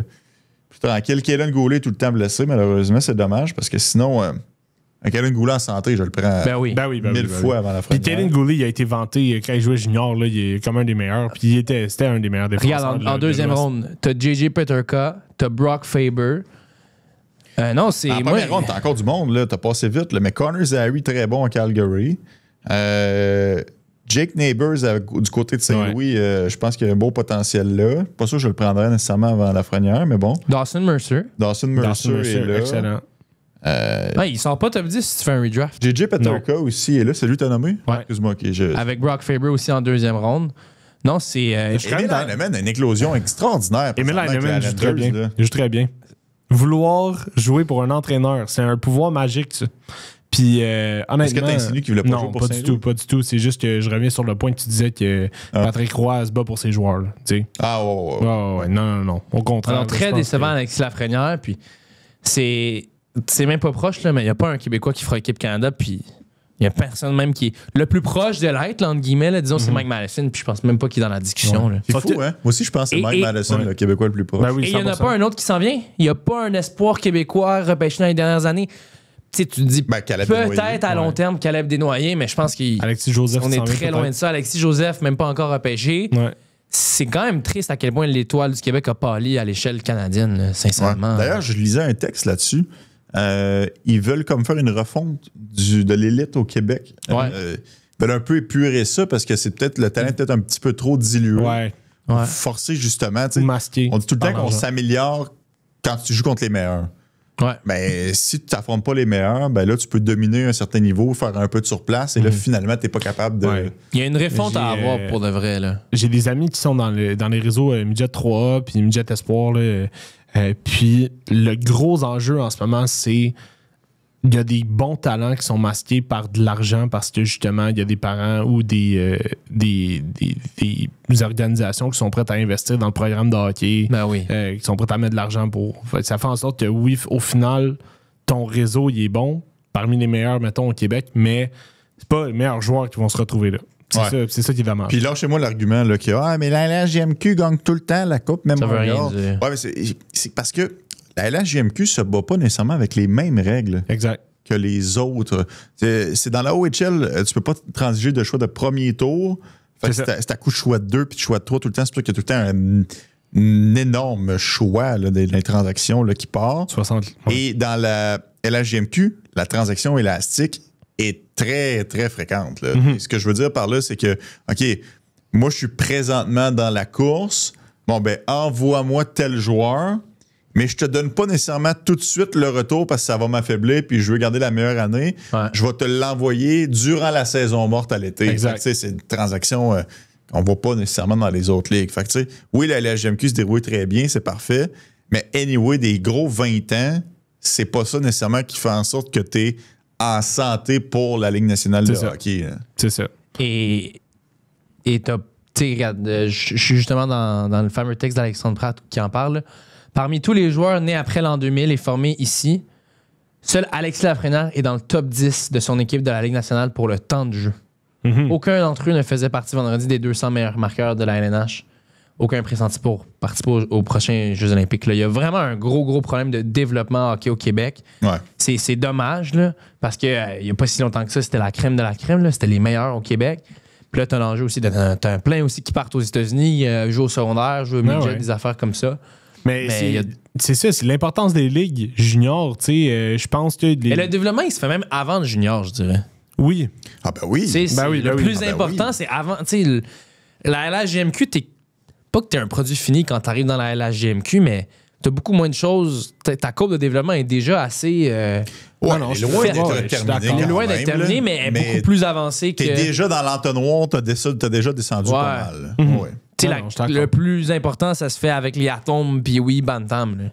B: Plus tranquille. Kellen Goulet est tout le temps blessé, malheureusement. C'est dommage parce que sinon, Kellen Goulet en santé, je le prends mille fois avant la fin.
D: Puis Kellen Goulet, il a été vanté quand il jouait junior. Là, il est comme un des meilleurs. Puis c'était un des meilleurs défenseurs.
C: Regarde, en deuxième ronde, t'as JJ Peterka, t'as Brock Faber. Non, c'est.
B: En première ronde, t'as encore du monde. Là. T'as passé vite. Là. Mais Connor Zary, très bon à Calgary. Jake Neighbors du côté de Saint-Louis, je pense qu'il y a un beau potentiel là. Pas sûr que je le prendrais nécessairement avant Lafrenière, mais bon.
C: Dawson Mercer
B: est là.
D: Excellent.
C: Il sort pas top 10 si tu fais un redraft.
B: JJ Peterka aussi est là. C'est lui que t'as nommé?
C: Ouais.
B: Excuse-moi.
C: Avec Brock Faber aussi en deuxième ronde. Non, c'est.
B: Emil Heinemann a une éclosion extraordinaire.
D: Emil Heinemann joue très bien.
B: Là.
D: Il joue très bien. Vouloir jouer pour un entraîneur, c'est un pouvoir magique, ça. Puis, honnêtement...
B: Est-ce que tu insinues qu'il voulait pas jouer pour
D: Saint-Louis? Non, pas du tout. C'est juste que je reviens sur le point que tu disais que Patrick Roy se bat pour ses joueurs. Là, ouais. Non. Au contraire.
C: Alors, très décevant Alexis Lafrenière. Puis, c'est même pas proche, là, mais il n'y a pas un Québécois qui fera équipe Canada. Puis, il n'y a personne même qui est le plus proche de l'être, là, entre guillemets. Là, disons, c'est Mike Madison. Puis, je pense même pas qu'il est dans la discussion. Là.
B: C'est fou, hein? Moi aussi, je pense que c'est Mike Madison, le Québécois le plus proche.
D: Ben oui,
C: et il n'y en a pas un autre qui s'en vient. Il n'y a pas un espoir québécois repêché dans les dernières années. Tu sais, tu te dis peut-être à long terme Caleb Desnoyers, mais je pense
D: Alexis Joseph,
C: on est très loin de ça. Alexis Joseph, même pas encore repêché.
D: Ouais.
C: C'est quand même triste à quel point l'étoile du Québec a pâli à l'échelle canadienne, là, sincèrement.
B: Ouais. D'ailleurs, je lisais un texte là-dessus. Ils veulent comme faire une refonte de l'élite au Québec.
C: Ouais.
B: Ils veulent un peu épurer ça parce que c'est peut-être le talent peut-être un petit peu trop dilué.
D: Ouais.
B: Forcer justement.
D: Ou masqué.
B: On dit tout le temps qu'on s'améliore quand tu joues contre les meilleurs.
C: Ouais.
B: Ben, si tu n'affrontes pas les meilleurs, ben là, tu peux dominer un certain niveau, faire un peu de surplace, et là, finalement, tu n'es pas capable de.
D: Ouais.
C: Il y a une refonte à avoir pour de vrai. Là.
D: J'ai des amis qui sont dans les réseaux Midget 3A puis Midget Espoir. Là, puis le gros enjeu en ce moment, c'est il y a des bons talents qui sont masqués par de l'argent parce que justement, il y a des parents ou des organisations qui sont prêtes à investir dans le programme de hockey,
C: Ben oui.
D: qui sont prêtes à mettre de l'argent pour. Ça fait en sorte que oui, au final, ton réseau il est bon, parmi les meilleurs, mettons, au Québec, mais c'est pas les meilleurs joueurs qui vont se retrouver là. C'est ça qui est dommage.
B: Puis lâchez-moi l'argument là, qu'il y a mais la LHJMQ gagne tout le temps la Coupe, même
C: ça veut rien
B: dire.
C: dire.
B: Ouais, mais c'est parce que la LHJMQ se bat pas nécessairement avec les mêmes règles
D: Exact.
B: que les autres. C'est dans la OHL, tu peux pas transiger de choix de premier tour. C'est à coup de choix de 2 puis de choix de 3 tout le temps. C'est pour ça qu'il y a tout le temps un énorme choix là, des transactions là, qui part.
D: 60.
B: Et dans la LHJMQ, la transaction élastique est très, très fréquente. Là. Ce que je veux dire par là, c'est que, OK, moi, je suis présentement dans la course. Bon, ben, envoie-moi tel joueur. Mais je te donne pas nécessairement tout de suite le retour parce que ça va m'affaiblir puis je veux garder la meilleure année.
C: Ouais.
B: Je vais te l'envoyer durant la saison morte à l'été.
D: Exact.
B: C'est une transaction qu'on voit pas nécessairement dans les autres ligues. Fait que, oui, la LHJMQ se déroule très bien, c'est parfait. Mais anyway, des gros 20 ans, c'est pas ça nécessairement qui fait en sorte que tu es en santé pour la Ligue nationale de hockey. Là.
D: C'est ça.
C: Et t'as, tu sais, regarde, je suis justement dans le fameux texte d'Alexandre Pratt qui en parle. Parmi tous les joueurs nés après l'an 2000 et formés ici, seul Alexis Lafrenière est dans le top 10 de son équipe de la Ligue nationale pour le temps de jeu. Aucun d'entre eux ne faisait partie vendredi des 200 meilleurs marqueurs de la LNH. Aucun pressenti pour participer aux prochains Jeux olympiques. Là. Il y a vraiment un gros problème de développement hockey au Québec.
B: Ouais.
C: C'est dommage, là, parce qu'il n'y a pas si longtemps que ça, c'était la crème de la crème. Là. C'était les meilleurs au Québec. Puis là, tu as l'enjeu aussi. T'as un plein aussi qui partent aux États-Unis, jouent au secondaire, jouent au midget, des affaires comme ça.
D: Mais c'est ça, c'est l'importance des ligues juniors. Je pense que.
C: Et le développement, il se fait même avant le junior, je dirais.
D: Oui.
B: Ah, ben oui.
C: Le plus important, c'est avant. La LHJMQ, pas que tu es un produit fini quand tu arrives dans la LHJMQ, mais tu as beaucoup moins de choses. Ta courbe de développement est déjà assez.
B: Elle est loin d'être terminée.
C: Elle est loin d'être terminée, mais elle est beaucoup plus avancée que.
B: Tu es déjà dans l'entonnoir, tu as déjà descendu pas mal. Ouais.
C: Le plus important, ça se fait avec les Atomes puis oui, Bantam, là,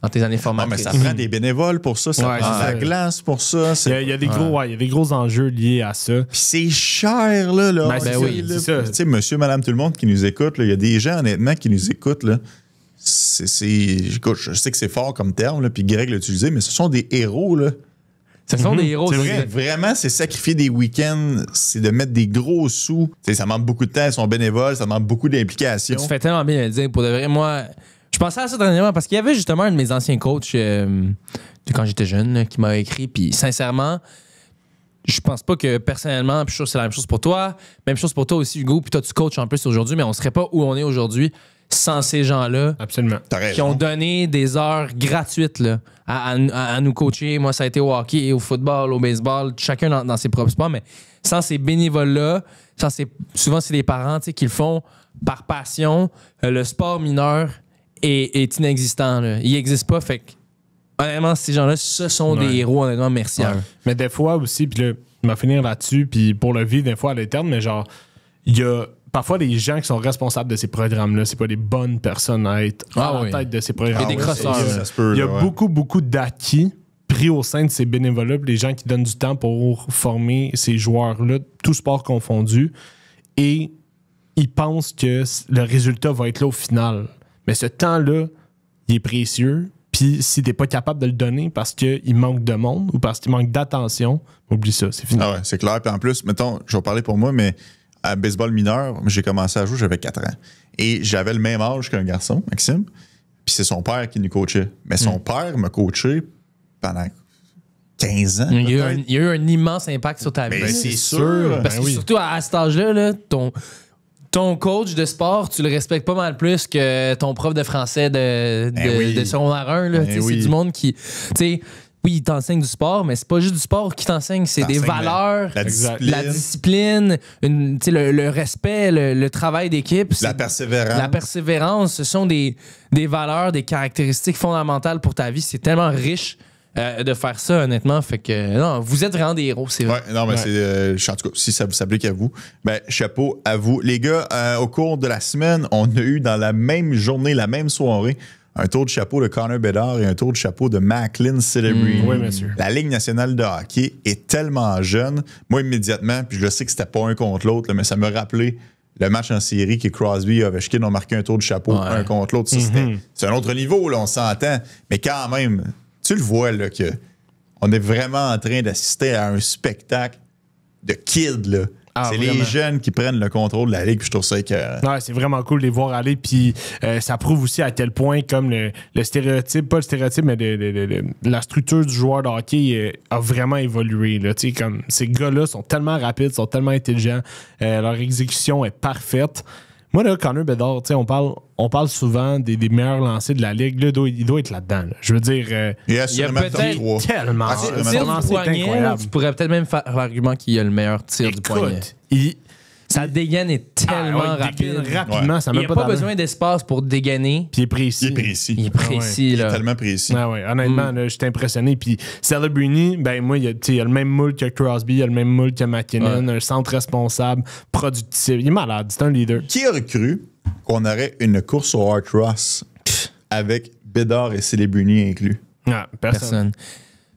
C: dans tes années formatrices.
B: Mais ça prend des bénévoles pour ça, ça prend de la glace pour ça.
D: Il y a des gros enjeux liés à ça.
B: Puis c'est cher, là.
C: Oui,
B: c'est ça. Tu sais, monsieur, madame, tout le monde qui nous écoute, il y a des gens, honnêtement, qui nous écoutent, là. Écoute, je sais que c'est fort comme terme, là, puis Greg l'a utilisé, mais ce sont des héros, là.
C: Ce sont des héros.
B: C'est vrai, vraiment, c'est sacrifier des week-ends, c'est de mettre des gros sous. T'sais, ça demande beaucoup de temps, ils sont bénévoles, ça demande beaucoup d'implication.
C: Tu fais tellement bien de le dire. Pour de vrai, moi, je pensais à ça dernièrement parce qu'il y avait justement un de mes anciens coachs quand j'étais jeune là, qui m'a écrit. Puis sincèrement, je pense pas que personnellement, puis je suis sûr que c'est la même chose pour toi, même chose pour toi aussi, Hugo, puis toi tu coaches en plus aujourd'hui, mais on serait pas où on est aujourd'hui sans ces gens-là.
D: Absolument.
C: Qui ont donné des heures gratuites là, à nous coacher. Moi, ça a été au hockey, au football, au baseball, chacun dans ses propres sports, mais sans ces bénévoles-là, souvent c'est des parents qui le font par passion. Le sport mineur est inexistant. Là. Il n'existe pas, fait que honnêtement, ces gens-là, ce sont des héros, honnêtement, merci à eux.
D: Mais des fois aussi, puis là, je vais finir là-dessus, puis pour le vivre des fois à l'interne, mais genre, il y a parfois, les gens qui sont responsables de ces programmes-là, c'est pas des bonnes personnes à être à la tête de ces programmes.
C: Il y a des crosseurs.
D: Il y a beaucoup d'acquis pris au sein de ces bénévoles-là, les gens qui donnent du temps pour former ces joueurs-là, tout sport confondu, et ils pensent que le résultat va être là au final. Mais ce temps-là, il est précieux, puis si t'es pas capable de le donner parce qu'il manque de monde ou parce qu'il manque d'attention, oublie ça, c'est fini.
B: Ah ouais, c'est clair. Puis en plus, mettons, je vais parler pour moi, mais à baseball mineur, j'ai commencé à jouer, j'avais 4 ans. Et j'avais le même âge qu'un garçon, Maxime, puis c'est son père qui nous coachait. Mais son père m'a coaché pendant 15 ans.
C: Il y a eu un immense impact sur ta vie.
B: Ben, c'est sûr.
C: Parce que surtout à cet âge-là, là, ton coach de sport, tu le respectes pas mal plus que ton prof de français de secondaire 1. Là. C'est du monde qui... Oui, il t'enseigne du sport, mais c'est pas juste du sport qui t'enseigne, c'est des valeurs, la discipline, le respect, le travail d'équipe.
B: La persévérance.
C: La persévérance, ce sont des valeurs, des caractéristiques fondamentales pour ta vie. C'est tellement riche de faire ça, honnêtement. Fait que, non, vous êtes vraiment des héros, c'est vrai.
B: Ouais, non, mais c'est... en tout cas, si ça vous s'applique à vous, ben, chapeau à vous. Les gars, au cours de la semaine, on a eu dans la même journée, la même soirée, un tour de chapeau de Connor Bedard et un tour de chapeau de Macklin Celebrini.
D: Oui, monsieur.
B: La Ligue nationale de hockey est tellement jeune. Moi, immédiatement, puis je sais que c'était pas un contre l'autre, là, mais ça me rappelait le match en série que Crosby et Ovechkin ont marqué un tour de chapeau un contre l'autre. Ça, c'est un autre niveau, là, on s'entend. Mais quand même, tu le vois, là, que on est vraiment en train d'assister à un spectacle de kids, là. C'est
D: vraiment.
B: les jeunes qui prennent le contrôle de la Ligue, puis je trouve ça que...
D: Ouais, c'est vraiment cool de les voir aller, puis ça prouve aussi à quel point, comme le stéréotype, pas le stéréotype, mais la structure du joueur de hockey a vraiment évolué. Là. Comme, ces gars-là sont tellement rapides, sont tellement intelligents, leur exécution est parfaite. Moi, là, Connor Bedard, on parle souvent des meilleurs lancers de la Ligue. Là, il doit être là-dedans. Là. Je veux dire,
B: il y a peut-être
D: tellement.
C: Tir du poignet, tu pourrais peut-être même faire l'argument qu'il a le meilleur tir du poignet. Sa dégaine est tellement rapide.
D: Rapidement, ça
C: il n'y a pas besoin d'espace pour dégainer.
D: Puis il est précis.
B: Il est précis.
C: Là.
B: Il est tellement précis.
D: Honnêtement, là, j'étais impressionné. Puis Celebrini, ben moi, il a le même moule que Crosby, il a le même moule que McKinnon, un centre responsable, productif. Il est malade, c'est un leader.
B: Qui aurait cru qu'on aurait une course au Art Ross avec Bedard et Celebrini inclus?
D: Personne.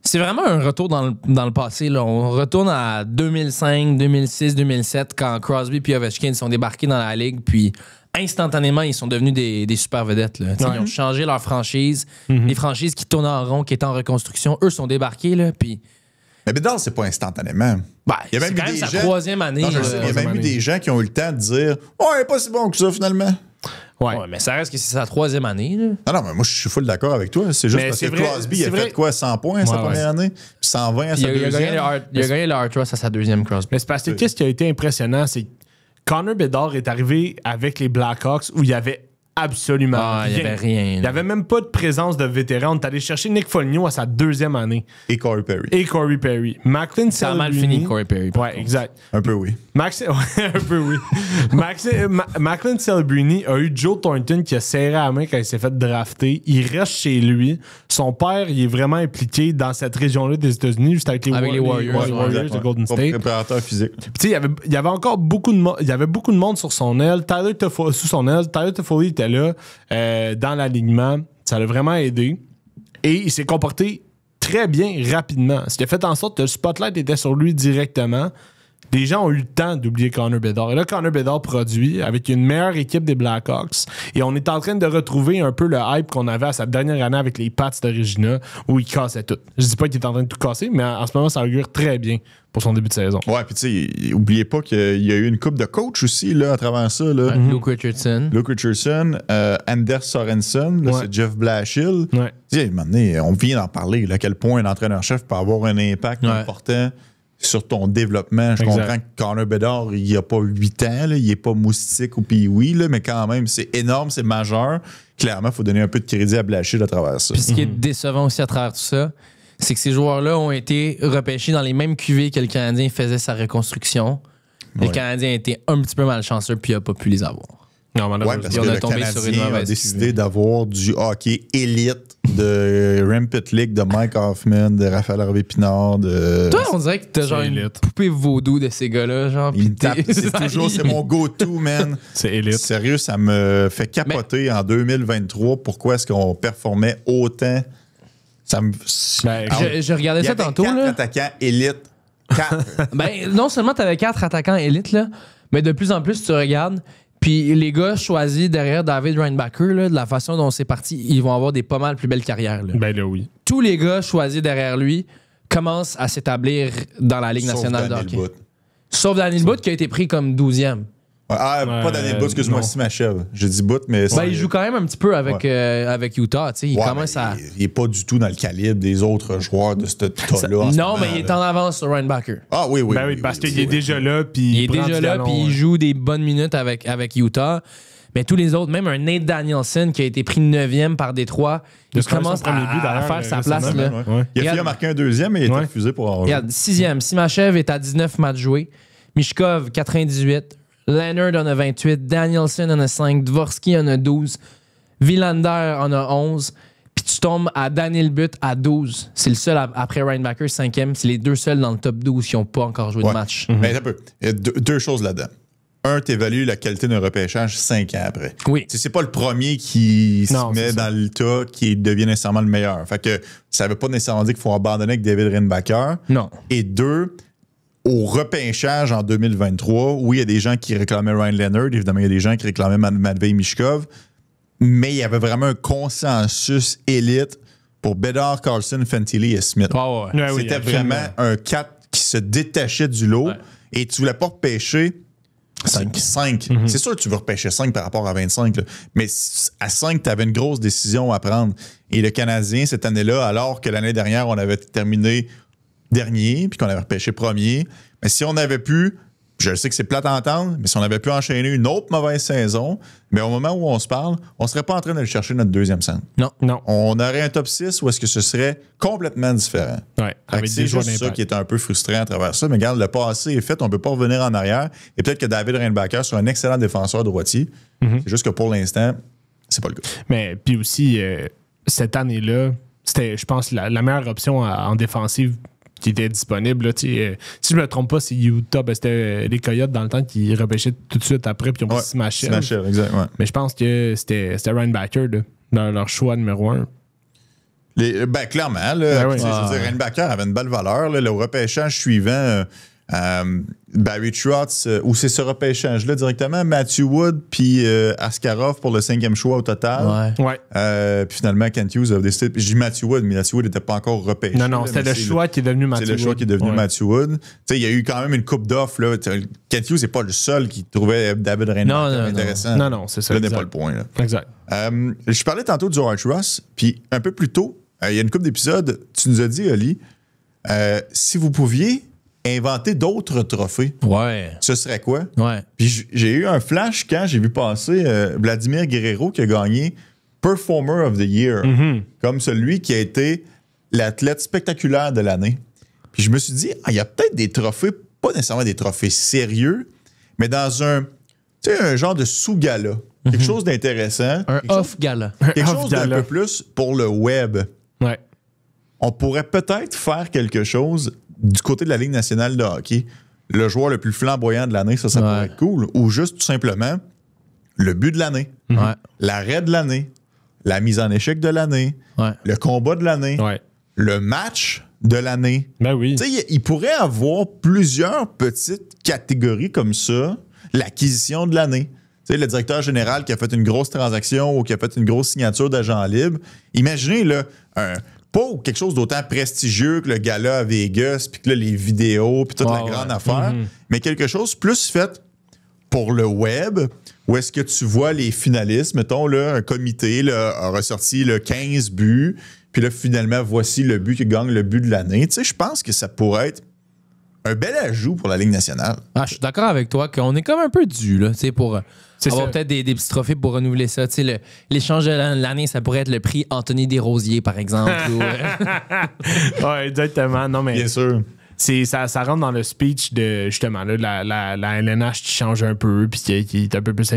C: C'est vraiment un retour dans le passé. Là. On retourne à 2005, 2006, 2007, quand Crosby et Ovechkin sont débarqués dans la Ligue, puis instantanément, ils sont devenus des super vedettes. Là. Ils ont changé leur franchise. Les franchises qui tournaient en rond, qui étaient en reconstruction, eux sont débarqués, là, puis...
B: Mais Bedard, c'est pas instantanément.
C: Il y a même quand même sa troisième année.
B: Non, il y a même eu des gens qui ont eu le temps de dire « Oh, il n'est pas si bon que ça, finalement. »
C: Ouais, mais ça reste que c'est sa troisième année. Là.
B: Non, mais moi, je suis full d'accord avec toi. C'est juste parce que Crosby, il a fait quoi, 100 points sa première année, puis 120 à sa deuxième.
C: Il a gagné le Art Ross à sa deuxième, Crosby.
D: Mais c'est parce que qu'est-ce qui a été impressionnant, c'est que Connor Bedard est arrivé avec les Blackhawks où il y avait absolument rien.
C: Il n'y avait rien.
D: Il n'y avait même pas de présence de vétéran. On est allé chercher Nick Foligno à sa deuxième année.
B: Et Corey Perry.
D: Macklin,
C: ça a mal fini, Corey Perry.
D: Ouais, exact.
B: Un peu oui.
D: Un peu oui. Macklin Celebrini a eu Joe Thornton qui a serré la main quand il s'est fait drafter. Il reste chez lui. Son père, il est vraiment impliqué dans cette région-là des États-Unis, juste avec les Warriors de Golden State.
B: Préparateur physique.
D: Il y avait encore beaucoup de monde. Il y avait beaucoup de monde sur son aile. Tyler Toffoli était là dans l'alignement. Ça l'a vraiment aidé. Et il s'est comporté très bien rapidement. Ce qui a fait en sorte que le spotlight était sur lui directement. Les gens ont eu le temps d'oublier Connor Bedard. Et là, Connor Bedard produit avec une meilleure équipe des Blackhawks. Et on est en train de retrouver un peu le hype qu'on avait à sa dernière année avec les Pats de Regina, où il cassait tout. Je dis pas qu'il est en train de tout casser, mais en ce moment, ça augure très bien pour son début de saison.
B: Ouais, puis tu sais, oubliez pas qu'il y a eu une coupe de coach aussi là, à travers ça. Là.
C: Luke Richardson,
B: Anders Sorensen, là, c'est Jeff Blashill.
D: Ouais.
B: Tu sais, maintenant, on vient d'en parler, là, à quel point un entraîneur-chef peut avoir un impact important sur ton développement. Je comprends que Connor Bedard, il a pas 8 ans, là, il est pas moustique ou pee-wee, mais quand même, c'est énorme, c'est majeur. Clairement, il faut donner un peu de crédit à Blashill à travers ça.
C: Puis ce qui est décevant aussi à travers tout ça, c'est que ces joueurs-là ont été repêchés dans les mêmes cuvées que le Canadien faisait sa reconstruction. Le Canadien a été un petit peu malchanceux puis il n'a pas pu les avoir.
B: Non, parce que le Canadien a décidé d'avoir du hockey élite de Rem Pitlick, de Mike Hoffman, de Raphaël Harvey-Pinard, de...
C: Toi, on dirait que t'as genre une
D: élite.
C: poupée vaudou de ces gars-là, genre.
B: Il me
C: pis
B: tape,
C: t'es-
B: c'est mon go-to, man.
D: C'est élite.
B: Sérieux, ça me fait capoter en 2023. Pourquoi est-ce qu'on performait autant? Ça me...
D: Ben,
C: Je regardais
B: Il y
C: ça
B: avait
C: tantôt,
B: 4
C: là.
B: attaquants élites. 4.
C: Ben, non seulement t'avais 4 attaquants élites, là, mais de plus en plus, tu regardes, puis les gars choisis derrière David Reinbacher, là, de la façon dont c'est parti, ils vont avoir des pas mal plus belles carrières. Là.
D: Ben là, oui.
C: Tous les gars choisis derrière lui commencent à s'établir dans la Ligue
B: Sauf
C: nationale de
B: Daniel
C: hockey.
B: Butt.
C: Sauf Daniel Butt qui a été pris comme 12e.
B: Ah, pas Daniel Butt, excuse-moi,
D: non.
B: Simachev. J'ai dit Butt, mais...
C: Ben, il joue quand même un petit peu avec, avec Utah. Tu sais, il
B: Ouais,
C: commence
B: mais
C: à...
B: il est pas du tout dans le calibre des autres joueurs de ce tas-là. en ce
C: Non,
B: moment,
C: mais il est
B: là.
C: en avance sur Reinbacher.
B: Ah oui, oui.
D: Ben oui, parce qu'il est déjà là, puis
C: Il est
D: prend
C: déjà
D: du
C: là,
D: galon,
C: puis il
D: ouais.
C: joue des bonnes minutes avec Utah. Mais tous les autres, même un Nate Danielson qui a été pris 9e par Détroit, il
D: scoré
C: commence
D: son premier but,
C: à
D: d'ailleurs,
C: faire sa
D: récemment,
C: place. Là.
B: Ouais.
D: Ouais.
B: Il a failli
C: Regarde-
B: marquer un deuxième, mais il a été
D: Ouais.
B: refusé pour avoir
C: Regarde, 6e, Simachev est à 19 matchs joués. Mishkov, 98. Leonard en a 28. Danielson en a 5. Dvorsky en a 12. Villander en a 11. Puis tu tombes à Daniel Butt à 12. C'est le seul après Reinbacher, 5e. C'est les deux seuls dans le top 12 qui n'ont pas encore joué de match.
B: Mais un peu. Il y a deux choses là-dedans. Un, tu évalues la qualité d'un repêchage 5 ans après.
C: Oui.
B: Tu sais, c'est pas le premier qui
D: Non,
B: se met
D: c'est ça.
B: dans le tas qui devient nécessairement le meilleur. Fait que ça veut pas nécessairement dire qu'il faut abandonner avec David Reinbacher.
C: Non.
B: Et deux, au repêchage en 2023, oui, il y a des gens qui réclamaient Ryan Leonard, évidemment, il y a des gens qui réclamaient Matvei Mishkov, mais il y avait vraiment un consensus élite pour Bedard, Carlson, Fantilli et Smith.
C: Ouais, ouais.
D: Ouais, oui,
B: C'était
D: absolument.
B: vraiment un 4 qui se détachait du lot
C: Ouais.
B: et tu voulais pas repêcher 5. C'est sûr que tu veux repêcher 5 par rapport à 25, là. Mais à 5, tu avais une grosse décision à prendre. Et le Canadien, cette année-là, alors que l'année dernière, on avait terminé dernier, puis qu'on avait repêché premier, mais si on avait pu, je sais que c'est plate à entendre, mais si on avait pu enchaîner une autre mauvaise saison, mais au moment où on se parle, on serait pas en train de chercher notre deuxième centre.
C: Non.
D: Non.
B: On aurait un top 6 ou est-ce que ce serait complètement différent?
D: Ouais,
B: Fait que
D: avec
B: c'est
D: des joueurs
B: juste ça
D: d'impact.
B: qui est un peu frustrant à travers ça. Mais regarde, le passé est fait, on ne peut pas revenir en arrière. Et peut-être que David Reinbacher soit un excellent défenseur droitier. C'est juste que pour l'instant, c'est pas le cas.
D: Mais puis aussi, cette année-là, c'était, je pense, la meilleure option en défensive qui était disponible. Là, si je me trompe pas, c'est Utah. Ben, c'était les Coyotes dans le temps qui repêchaient tout de suite après, puis ils ont pris Simachev.
B: Simachev, exact, ouais.
D: Mais je pense que c'était Reinbacher, là, dans leur choix numéro 1.
B: Ben, clairement, là,
D: Ben oui.
B: je veux dire, Reinbacher avait une belle valeur. Là, le repêchage suivant, Barry Trotz, ou c'est ce repêchage-là directement, Matthew Wood puis Askarov pour le 5e choix au total.
C: Ouais.
D: Ouais.
B: Puis finalement, Kent Hughes a décidé. Puis je dis Matthew Wood, mais Matthew Wood n'était pas encore repêché.
D: Non, non,
B: là,
D: c'était
B: mais
D: le
B: c'est
D: choix qui est devenu Matthew
B: C'est le choix
D: Wood.
B: qui est devenu
D: Ouais.
B: Matthew Wood. Tu sais, il y a eu quand même une coupe d'offres. là. Kent Hughes n'est pas le seul qui trouvait David
C: Non,
B: Reinbacher
C: non,
B: intéressant.
D: Non, non, c'est ça.
B: Là n'est
D: exact.
B: pas le point. Là.
D: Exact.
B: Je parlais tantôt du Arch Ross, puis un peu plus tôt, il y a une couple d'épisodes, tu nous as dit, Oli, si vous pouviez inventer d'autres trophées,
C: Ouais.
B: ce serait quoi?
C: Ouais.
B: Puis j'ai eu un flash quand j'ai vu passer Vladimir Guerrero qui a gagné Performer of the Year, comme celui qui a été l'athlète spectaculaire de l'année. Puis je me suis dit, il y a peut-être des trophées, pas nécessairement des trophées sérieux, mais dans un genre de sous-gala. Quelque chose d'intéressant.
C: Un
B: quelque chose-
C: off-gala.
B: Quelque
D: Off
B: chose d'un
D: gala.
B: peu plus pour le web.
D: Ouais.
B: On pourrait peut-être faire quelque chose du côté de la Ligue nationale de hockey. Le joueur le plus flamboyant de l'année, ça
C: Ouais.
B: pourrait être cool. Ou juste tout simplement le but de l'année,
C: Ouais.
B: l'arrêt de l'année, la mise en échec de l'année,
C: Ouais.
B: le combat de l'année,
D: Ouais.
B: le match de l'année.
D: Ben oui.
B: Tu sais, il pourrait avoir plusieurs petites catégories comme ça. L'acquisition de l'année. Tu sais, le directeur général qui a fait une grosse transaction ou qui a fait une grosse signature d'agent libre. Imaginez, là, pas quelque chose d'autant prestigieux que le gala à Vegas, puis que là, les vidéos, puis toute la
C: Ouais,
B: grande
C: ouais.
B: affaire, mais quelque chose plus fait pour le web, où est-ce que tu vois les finalistes, mettons, là, un comité là, a ressorti le 15 buts, puis là, finalement, voici le but qui gagne le but de l'année. Tu sais, je pense que ça pourrait être un bel ajout pour la Ligue nationale.
C: Ah, je suis d'accord avec toi qu'on est comme un peu dû, là, tu sais, pour
D: C'est
C: avoir
D: ça.
C: peut-être des petits trophées pour renouveler ça. Tu sais, l'échange de l'année, ça pourrait être le prix Anthony Desrosiers, par exemple. ou,
D: Ouais, exactement. Non, mais
B: Bien sûr.
D: ça rentre dans le speech de justement là, la LNH qui change un peu, puis qui est un peu plus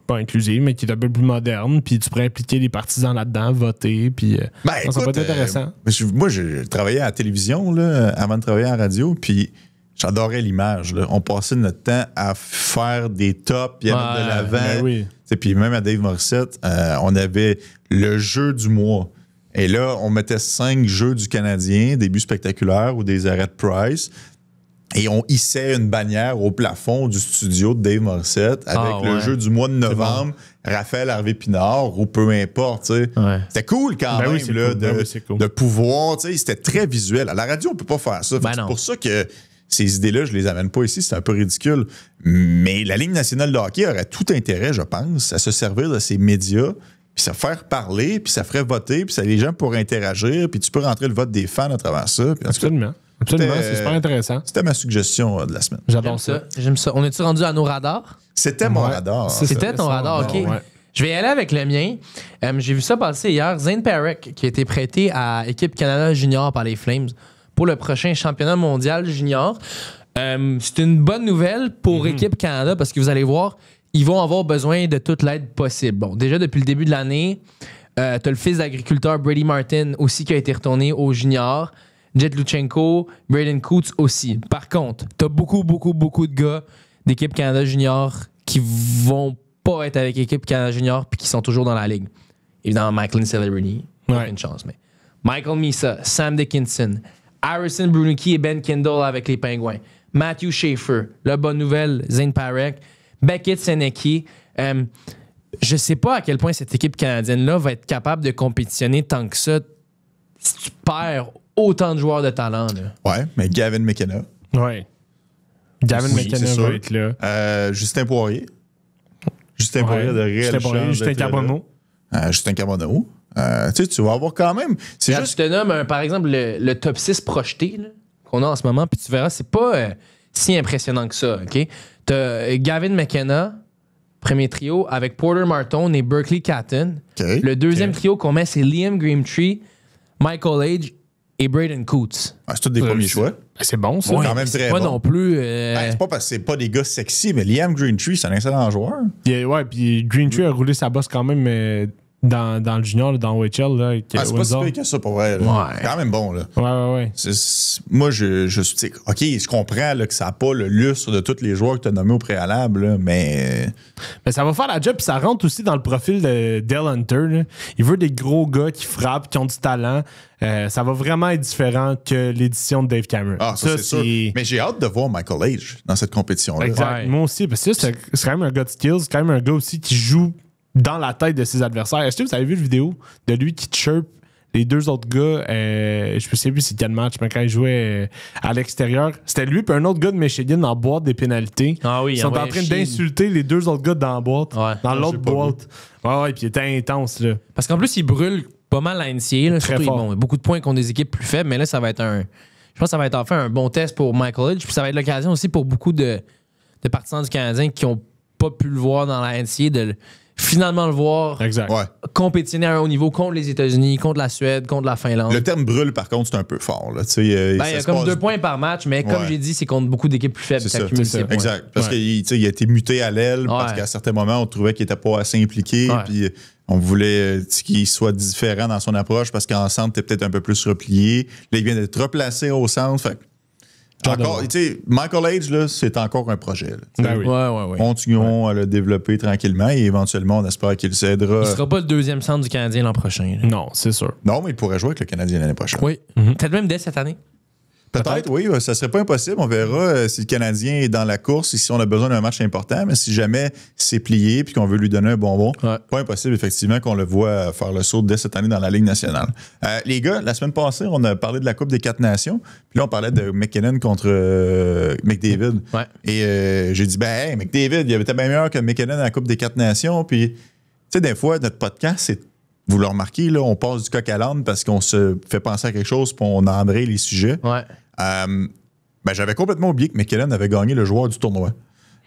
D: pas inclusive, mais qui est un peu plus moderne, puis tu pourrais impliquer les partisans là-dedans, voter, puis ça peut être intéressant.
B: Moi, je travaillais à la télévision là, avant de travailler à la radio, puis j'adorais l'image. Là. On passait notre temps à faire des tops, puis à mettre de l'avant.
D: Oui.
B: Puis même à Dave Morissette, on avait le jeu du mois. Et là, on mettait 5 jeux du Canadien, des buts spectaculaires ou des arrêts de Price. Et on hissait une bannière au plafond du studio de Dave Morissette avec le jeu du mois de novembre, Raphaël Harvey-Pinard ou peu importe. Ouais. C'était cool quand même là, de pouvoir. C'était très visuel. À la radio, on peut pas faire ça. C'est pour ça que ces idées-là, je les amène pas ici. C'est un peu ridicule. Mais la Ligue nationale de hockey aurait tout intérêt, je pense, à se servir de ces médias puis ça faire parler, puis ça ferait voter, puis les gens pourraient interagir, puis tu peux rentrer le vote des fans à travers ça.
D: Absolument. Absolument, c'est super intéressant.
B: C'était ma suggestion de la semaine.
C: J'adore ça. J'aime ça. On est-tu rendu à nos radars?
B: C'était mon radar.
C: C'était ton radar, OK. Ouais. Je vais y aller avec le mien. J'ai vu ça passer hier. Zane Parek, qui a été prêté à Équipe Canada Junior par les Flames pour le prochain championnat mondial junior. C'est une bonne nouvelle pour Équipe Canada parce que vous allez voir, ils vont avoir besoin de toute l'aide possible. Bon, déjà, depuis le début de l'année, t'as le fils d'agriculteur Brady Martin aussi qui a été retourné au junior. Jet Luchenko, Braden Coots aussi. Par contre, t'as beaucoup de gars d'Équipe Canada Junior qui vont pas être avec Équipe Canada Junior puis qui sont toujours dans la ligue. Évidemment, Michael Celebrini, une chance, mais Michael Misa, Sam Dickinson, Harrison Brunicki et Ben Kindle avec les Pingouins, Matthew Schaefer, la bonne nouvelle, Zane Parek, Beckett Senecki. Je sais pas à quel point cette équipe canadienne-là va être capable de compétitionner tant que ça si tu perds autant de joueurs de talent. Là.
B: Ouais, mais Gavin McKenna.
D: Ouais. Gavin McKenna va être là.
B: Justin Poirier. Justin Poirier de réel chance.
D: Justin Carbonneau.
B: Justin Carbonneau. Tu vas avoir quand même.
C: Je te nomme, par exemple, le top 6 projeté là, qu'on a en ce moment, puis tu verras, c'est pas si impressionnant que ça. OK? T'as Gavin McKenna, premier trio, avec Porter Martone et Berkeley Catton.
B: Okay.
C: Le deuxième trio qu'on met, c'est Liam Grimtree, Michael Age et Braden Coots.
B: C'est tous des premiers choix.
D: C'est bon, ça.
B: C'est quand même très bon.
C: Pas non plus.
B: C'est pas parce que c'est pas des gars sexy, mais Liam Grimtree, c'est un excellent joueur.
D: Puis Grimtree a roulé sa bosse quand même dans le junior, dans OHL. Là,
B: c'est pas si pire que ça pour vrai. C'est quand même bon. Là.
D: Ouais.
B: Moi, je suis. OK, je comprends là, que ça n'a pas le lustre de tous les joueurs que tu as nommés au préalable, là, mais.
D: Mais ça va faire la job, puis ça rentre aussi dans le profil de Dale Hunter. Là. Il veut des gros gars qui frappent, qui ont du talent. Ça va vraiment être différent que l'édition de Dave Cameron.
B: Ça c'est sûr. Mais j'ai hâte de voir Michael Age dans cette compétition-là.
D: Exact. Ouais. Moi aussi, parce que c'est quand même un gars de skills, c'est quand même un gars aussi qui joue dans la tête de ses adversaires. Est-ce que vous avez vu la vidéo de lui qui chirp les deux autres gars? Je ne sais plus c'est quel match, mais quand il jouait à l'extérieur, c'était lui et un autre gars de Michigan en boîte des pénalités.
C: Ah oui,
D: ils sont en train d'insulter les deux autres gars dans la boîte, dans l'autre boîte. Ouais, puis il était intense. Là.
C: Parce qu'en plus, il brûle pas mal la NCAA.
D: Très fort.
C: Beaucoup de points contre des équipes plus faibles, mais là, ça va être je pense que ça va être enfin un bon test pour Michael Age. Puis ça va être l'occasion aussi pour beaucoup de partisans du Canadien qui n'ont pas pu le voir dans la NCAA de finalement le voir compétitionner à un haut niveau contre les États-Unis, contre la Suède, contre la Finlande.
B: Le terme brûle, par contre, c'est un peu fort. Là. Il
C: y a comme 2 points par match, mais comme j'ai dit, c'est contre beaucoup d'équipes plus faibles.
B: C'est ça. Exact. Parce qu'il a été muté à l'aile, parce qu'à certains moments, on trouvait qu'il n'était pas assez impliqué. Puis on voulait qu'il soit différent dans son approche, parce qu'en centre, tu es peut-être un peu plus replié. Là, il vient d'être replacé au centre. Fait Michael Age, là, c'est encore un projet.
C: Oui.
B: Continuons à le développer tranquillement et éventuellement, on espère qu'il s'aidera.
C: Il ne sera pas le deuxième centre du Canadien l'an prochain. Là.
D: Non, c'est sûr.
B: Non, mais il pourrait jouer avec le Canadien l'année prochaine.
C: Oui. Peut-être même dès cette année.
B: Peut-être, oui. Ça serait pas impossible. On verra si le Canadien est dans la course et si on a besoin d'un match important. Mais si jamais c'est plié et qu'on veut lui donner un bonbon, pas impossible, effectivement, qu'on le voit faire le saut dès cette année dans la Ligue nationale. Les gars, la semaine passée, on a parlé de la Coupe des 4 Nations. Puis là, on parlait de McKinnon contre McDavid.
C: Ouais.
B: Et j'ai dit, McDavid, il était bien meilleur que McKinnon à la Coupe des 4 Nations. Puis, tu sais, des fois, notre podcast, c'est. Vous le remarquez, là, on passe du coq à l'âne parce qu'on se fait penser à quelque chose puis on embraye les sujets.
C: Ouais.
B: J'avais complètement oublié que McKinnon avait gagné le joueur du tournoi.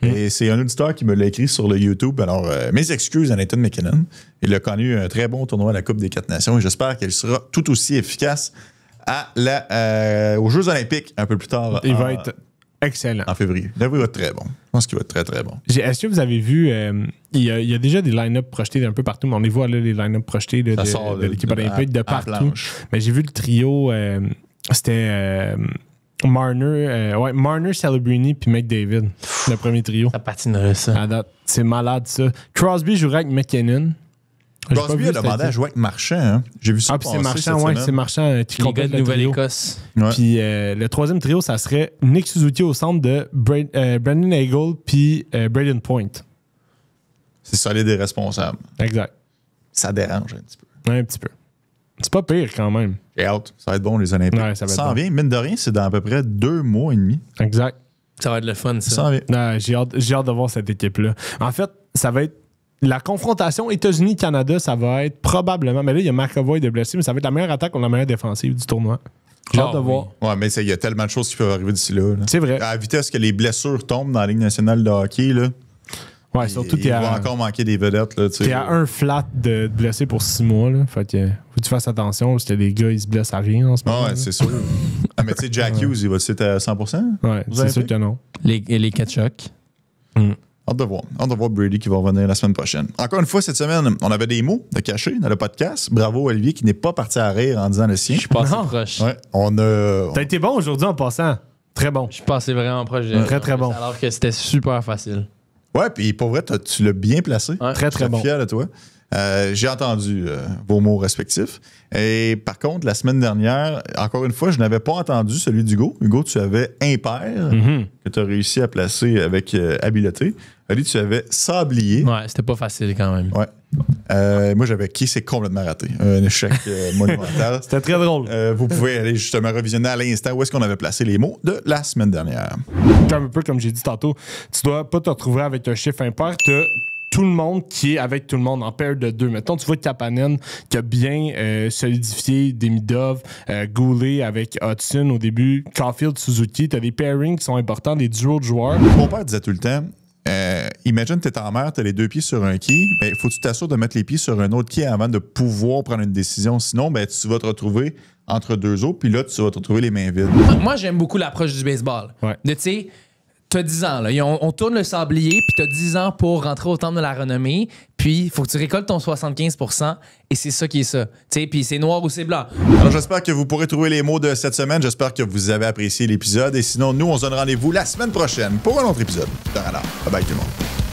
B: Et c'est un auditeur qui me l'a écrit sur le YouTube. Alors, mes excuses à Nathan McKinnon. Il a connu un très bon tournoi à la Coupe des 4 Nations et j'espère qu'elle sera tout aussi efficace aux Jeux Olympiques un peu plus tard.
D: Il va être excellent.
B: En février. Là, il va être très bon. Je pense qu'il va être très, très bon.
D: Est-ce que vous avez vu, il y a déjà des line-up projetés un peu partout, mais on les voit là, les line-up projetés là, de l'équipe olympique de partout. Mais j'ai vu le trio, c'était Marner, Celebrini puis McDavid, le premier trio.
C: Ça patinerait, ça.
D: À date, c'est malade, ça. Crosby jouerait avec McKinnon.
B: Crosby a demandé à jouer avec Marchand. Hein? J'ai vu ça.
D: Ah, puis c'est Marchand, ouais, c'est Marchand qui complète le trio.
C: Nouvelle-Écosse.
B: Ouais.
D: Puis le troisième trio, ça serait Nick Suzuki au centre de Brandon Hagel puis Braden Point.
B: C'est solide et responsable.
D: Exact.
B: Ça dérange un petit peu.
D: Un petit peu. C'est pas pire quand même.
B: J'ai hâte. Ça va être bon, les Olympiques.
D: Ouais, ça va être
B: s'en
D: bon.
B: vient, mine de rien, c'est dans à peu près 2 mois et demi.
D: Exact.
C: Ça va être le fun, ça.
B: Ça s'en vient.
D: Ouais, j'ai hâte de voir cette équipe-là. En fait, ça va être la confrontation États-Unis-Canada, ça va être probablement. Mais là, il y a McAvoy de blessé, mais ça va être la meilleure attaque ou la meilleure défensive du tournoi. J'ai hâte de voir.
B: Ouais, mais il y a tellement de choses qui peuvent arriver d'ici là.
D: C'est vrai.
B: À la vitesse que les blessures tombent dans la Ligue nationale de hockey, là,
D: Ouais, surtout
B: il va encore manquer des vedettes.
D: T'es à un flat de blessé pour 6 mois. Là. Fait que faut que tu fasses attention parce que les gars, ils se blessent à rien en ce moment.
B: Ouais, c'est sûr. Ah, mais tu sais, Jack Hughes, il va être à 100%?
D: Ouais, c'est sûr que non.
C: Les Ketchuk.
B: Hâte de voir. Hâte de voir Brady qui va revenir la semaine prochaine. Encore une fois, cette semaine, on avait des mots de cachés dans le podcast. Bravo Olivier qui n'est pas parti à rire en disant le sien.
C: Je suis passé
D: Non.
C: proche.
B: Ouais,
D: T'as été bon aujourd'hui en passant. Très bon.
C: Je suis passé vraiment proche. de-
D: Très, très bon.
C: Alors que c'était super facile.
B: Ouais, puis pour vrai, tu l'as bien placé.
C: Ouais.
D: Très,
B: Je
D: très
B: suis
D: bon.
B: fier de toi. J'ai entendu vos mots respectifs. Et par contre, la semaine dernière, encore une fois, je n'avais pas entendu celui d'Hugo. Hugo, tu avais impair, que tu as réussi à placer avec habileté. Ali, tu avais sablier.
C: Ouais, c'était pas facile quand même.
B: Ouais. Moi, j'avais qui c'est complètement raté. Un échec monumental.
D: C'était très drôle.
B: Vous pouvez aller justement revisionner à l'instant où est-ce qu'on avait placé les mots de la semaine dernière.
D: Un peu comme j'ai dit tantôt, tu dois pas te retrouver avec un chiffre impair. T'as tout le monde qui est avec tout le monde en paire de 2. Mettons, tu vois Kapanen qui a bien solidifié Demidov, Goulet avec Hudson au début, Caulfield, Suzuki. T'as des pairings qui sont importants, des duos de joueurs.
B: Mon père disait tout le temps, imagine t'es en mer, t'as les 2 pieds sur un quai, ben, faut que tu t'assures de mettre les pieds sur un autre quai avant de pouvoir prendre une décision. Sinon, ben, tu vas te retrouver entre 2 eaux, puis là, tu vas te retrouver les mains vides.
C: Moi, j'aime beaucoup l'approche du baseball.
D: Ouais.
C: De, tu sais, t'as 10 ans, là. On tourne le sablier, puis t'as 10 ans pour rentrer au temple de la renommée, puis il faut que tu récoltes ton 75%, et c'est ça qui est ça. Tu sais, puis c'est noir ou c'est blanc.
B: Alors, j'espère que vous pourrez trouver les mots de cette semaine. J'espère que vous avez apprécié l'épisode. Et sinon, nous, on se donne rendez-vous la semaine prochaine pour un autre épisode de Radar. Bye bye tout le monde.